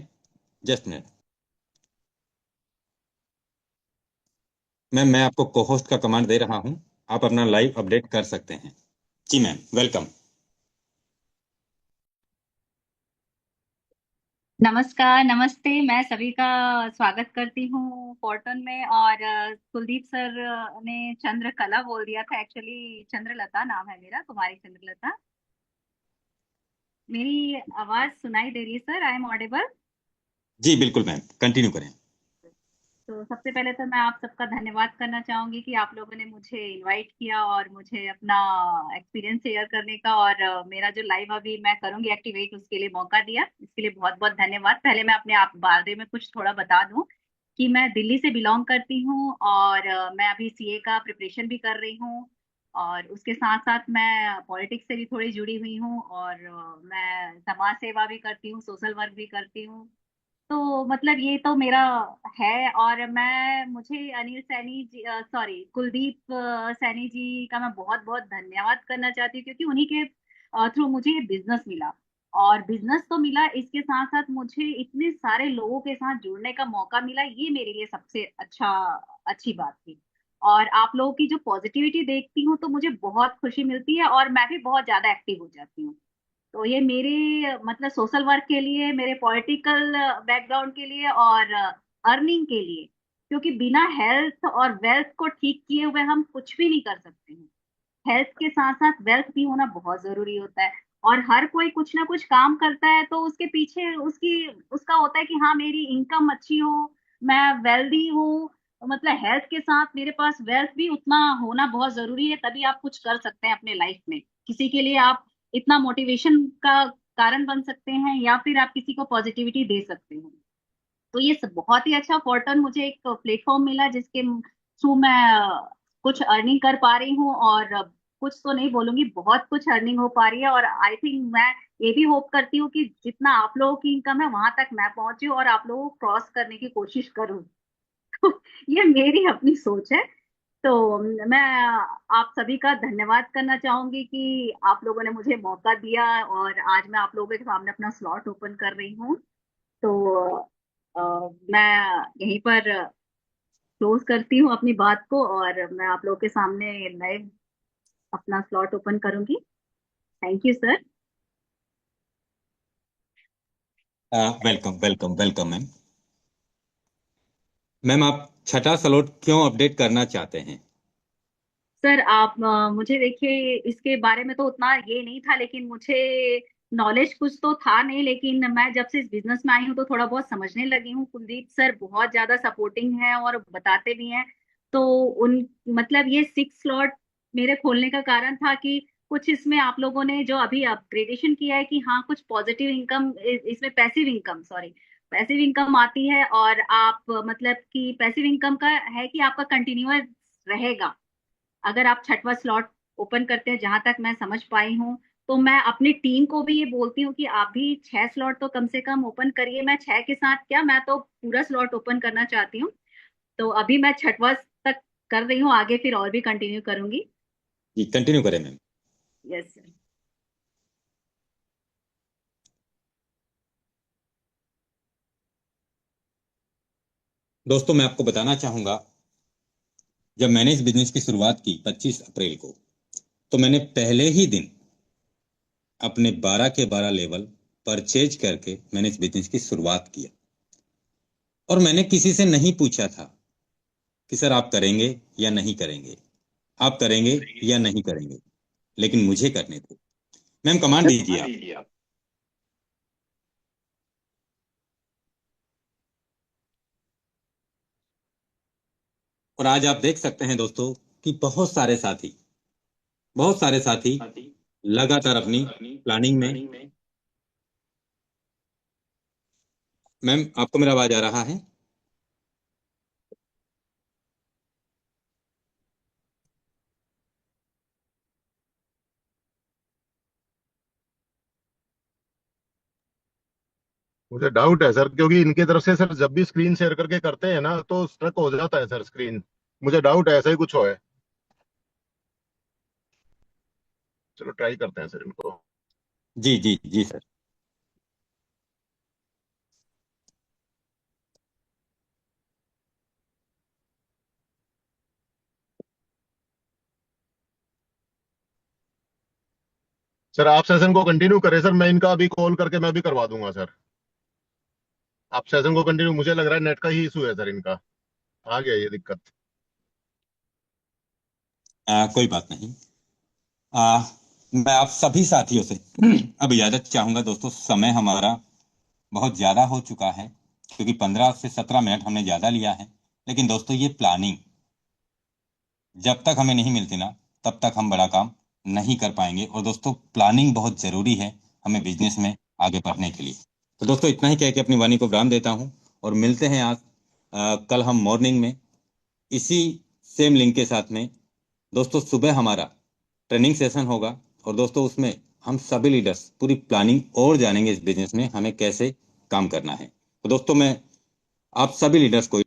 जस्ट मिनट। मैम मैं आपको को होस्ट का कमांड दे रहा हूं, आप अपना लाइव अपडेट कर सकते हैं। जी मैम, वेलकम। नमस्कार, नमस्ते। मैं सभी का स्वागत करती हूँ फोर्टून में। और कुलदीप सर ने चंद्रकला बोल दिया था, एक्चुअली चंद्रलता नाम है मेरा, कुमारी चंद्रलता। मेरी आवाज सुनाई दे रही है सर? I am audible? जी बिल्कुल मैम, कंटिन्यू करें। तो सबसे पहले तो मैं आप सबका धन्यवाद करना चाहूंगी कि आप लोगों ने मुझे इनवाइट किया और मुझे अपना एक्सपीरियंस शेयर करने का, और मेरा जो लाइव अभी मैं करूंगी एक्टिवेट, उसके लिए मौका दिया, इसके लिए बहुत बहुत धन्यवाद। पहले मैं अपने आप बारे में कुछ थोड़ा बता दूं कि मैं दिल्ली से बिलोंग करती हूं और मैं अभी सीए का प्रिपरेशन भी कर रही हूँ, और उसके साथ साथ मैं पॉलिटिक्स से भी थोड़ी जुड़ी हुई हूँ, और मैं समाज सेवा भी करती हूँ, सोशल वर्क भी करती हूँ। तो मतलब ये तो मेरा है। और मैं मुझे अनिल सैनी जी, सॉरी, कुलदीप सैनी जी का मैं बहुत बहुत धन्यवाद करना चाहती हूँ, क्योंकि उन्हीं के थ्रू मुझे ये बिजनेस मिला। और बिजनेस तो मिला, इसके साथ साथ मुझे इतने सारे लोगों के साथ जुड़ने का मौका मिला, ये मेरे लिए सबसे अच्छी बात थी। और आप लोगों की जो पॉजिटिविटी देखती हूँ तो मुझे बहुत खुशी मिलती है, और मैं भी बहुत ज्यादा एक्टिव हो जाती हूँ। तो ये मेरे मतलब सोशल वर्क के लिए, मेरे पॉलिटिकल बैकग्राउंड के लिए, और अर्निंग के लिए, क्योंकि बिना हेल्थ और वेल्थ को ठीक किए हुए हम कुछ भी नहीं कर सकते हैं। हेल्थ के साथ साथ वेल्थ भी होना बहुत जरूरी होता है। और हर कोई कुछ ना कुछ काम करता है तो उसके पीछे उसका होता है कि हाँ, मेरी इनकम अच्छी हो, मैं वेल्दी हूँ। मतलब हेल्थ के साथ मेरे पास वेल्थ भी उतना होना बहुत जरूरी है, तभी आप कुछ कर सकते हैं अपने लाइफ में। किसी के लिए आप इतना मोटिवेशन का कारण बन सकते हैं, या फिर आप किसी को पॉजिटिविटी दे सकते हैं। तो ये सब बहुत ही अच्छा फॉर्टन, मुझे एक प्लेटफॉर्म मिला जिसके थ्रू मैं कुछ अर्निंग कर पा रही हूँ, और कुछ तो नहीं बोलूंगी, बहुत कुछ अर्निंग हो पा रही है। और आई थिंक मैं ये भी होप करती हूँ कि जितना आप लोगों की इनकम है वहां तक मैं पहुंची और आप लोगों को क्रॉस करने की कोशिश करूँ। तो ये मेरी अपनी सोच है। तो मैं आप सभी का धन्यवाद करना चाहूंगी कि आप लोगों ने मुझे मौका दिया और आज मैं आप लोगों के सामने अपना स्लॉट ओपन कर रही हूँ। तो मैं यहीं पर क्लोज करती हूँ अपनी बात को और मैं आप लोगों के सामने नए अपना स्लॉट ओपन करूंगी। Thank you sir. Welcome welcome welcome ma'am. Ma'am आप छठा स्लॉट क्यों अपडेट करना चाहते हैं? सर आप मुझे देखिए इसके बारे में तो उतना ये नहीं था, लेकिन मुझे नॉलेज कुछ तो था नहीं, लेकिन मैं जब से इस बिजनेस में आई हूँ तो थोड़ा बहुत समझने लगी हूँ। कुलदीप सर बहुत ज्यादा सपोर्टिंग है और बताते भी हैं। तो उन मतलब ये 6 स्लॉट मेरे खोलने का कारण था कि कुछ इसमें आप लोगों ने जो अभी अपग्रेडेशन किया है कि हाँ कुछ पॉजिटिव इनकम, इसमें passive income, sorry passive income आती है। और आप मतलब कि पैसिव इनकम का है कि आपका कंटिन्यूअस रहेगा अगर आप छठवां स्लॉट ओपन करते हैं, जहां तक मैं समझ पाई हूँ। तो मैं अपनी टीम को भी ये बोलती हूँ कि आप भी 6 स्लॉट तो कम से कम ओपन करिए। मैं 6 के साथ क्या, मैं तो पूरा स्लॉट ओपन करना चाहती हूँ। तो अभी मैं छठवां तक कर रही हूँ, आगे फिर और भी कंटिन्यू करूंगी। जी कंटिन्यू करें मैम। Yes sir. दोस्तों मैं आपको बताना चाहूंगा, जब मैंने इस बिजनेस की शुरुआत की 25 अप्रैल को, तो मैंने पहले ही दिन अपने 12 के 12 लेवल परचेज करके मैंने इस बिजनेस की शुरुआत किया। और मैंने किसी से नहीं पूछा था कि सर आप करेंगे या नहीं करेंगे, आप करेंगे या नहीं करेंगे, लेकिन मुझे करने थे। मैम कमांड दीजिए आप। और आज आप देख सकते हैं दोस्तों कि बहुत सारे साथी लगातार अपनी प्लानिंग में। मैम आपको मेरा आवाज आ रहा है? मुझे डाउट है सर, क्योंकि इनकी तरफ से सर जब भी स्क्रीन शेयर करके करते हैं ना तो स्ट्रक हो जाता है सर स्क्रीन। मुझे डाउट है ऐसा ही कुछ हो है। चलो ट्राई करते हैं सर इनको। जी जी जी सर। सर आप सेशन को कंटिन्यू करें सर, मैं इनका अभी कॉल करके मैं भी करवा दूंगा सर। आप सेशन को कंटिन्यू, मुझे लग रहा है नेट का ही इशू है सर इनका, आ गया ये दिक्कत। कोई बात नहीं। आ, मैं आप सभी साथियों से अब इजाजत चाहूंगा दोस्तों। समय हमारा बहुत ज्यादा हो चुका है, क्योंकि 15 से 17 मिनट हमने ज्यादा लिया है। लेकिन दोस्तों ये प्लानिंग जब तक हमें नहीं मिलती ना, तब तक हम बड़ा काम नहीं कर पाएंगे। और दोस्तों प्लानिंग बहुत जरूरी है हमें बिजनेस में आगे बढ़ने के लिए। तो दोस्तों इतना ही कह के अपनी वाणी को विराम देता हूं और मिलते हैं आज कल हम मॉर्निंग में इसी सेम लिंक के साथ में। दोस्तों सुबह हमारा ट्रेनिंग सेशन होगा और दोस्तों उसमें हम सभी लीडर्स पूरी प्लानिंग और जानेंगे इस बिजनेस में हमें कैसे काम करना है। तो दोस्तों मैं आप सभी लीडर्स को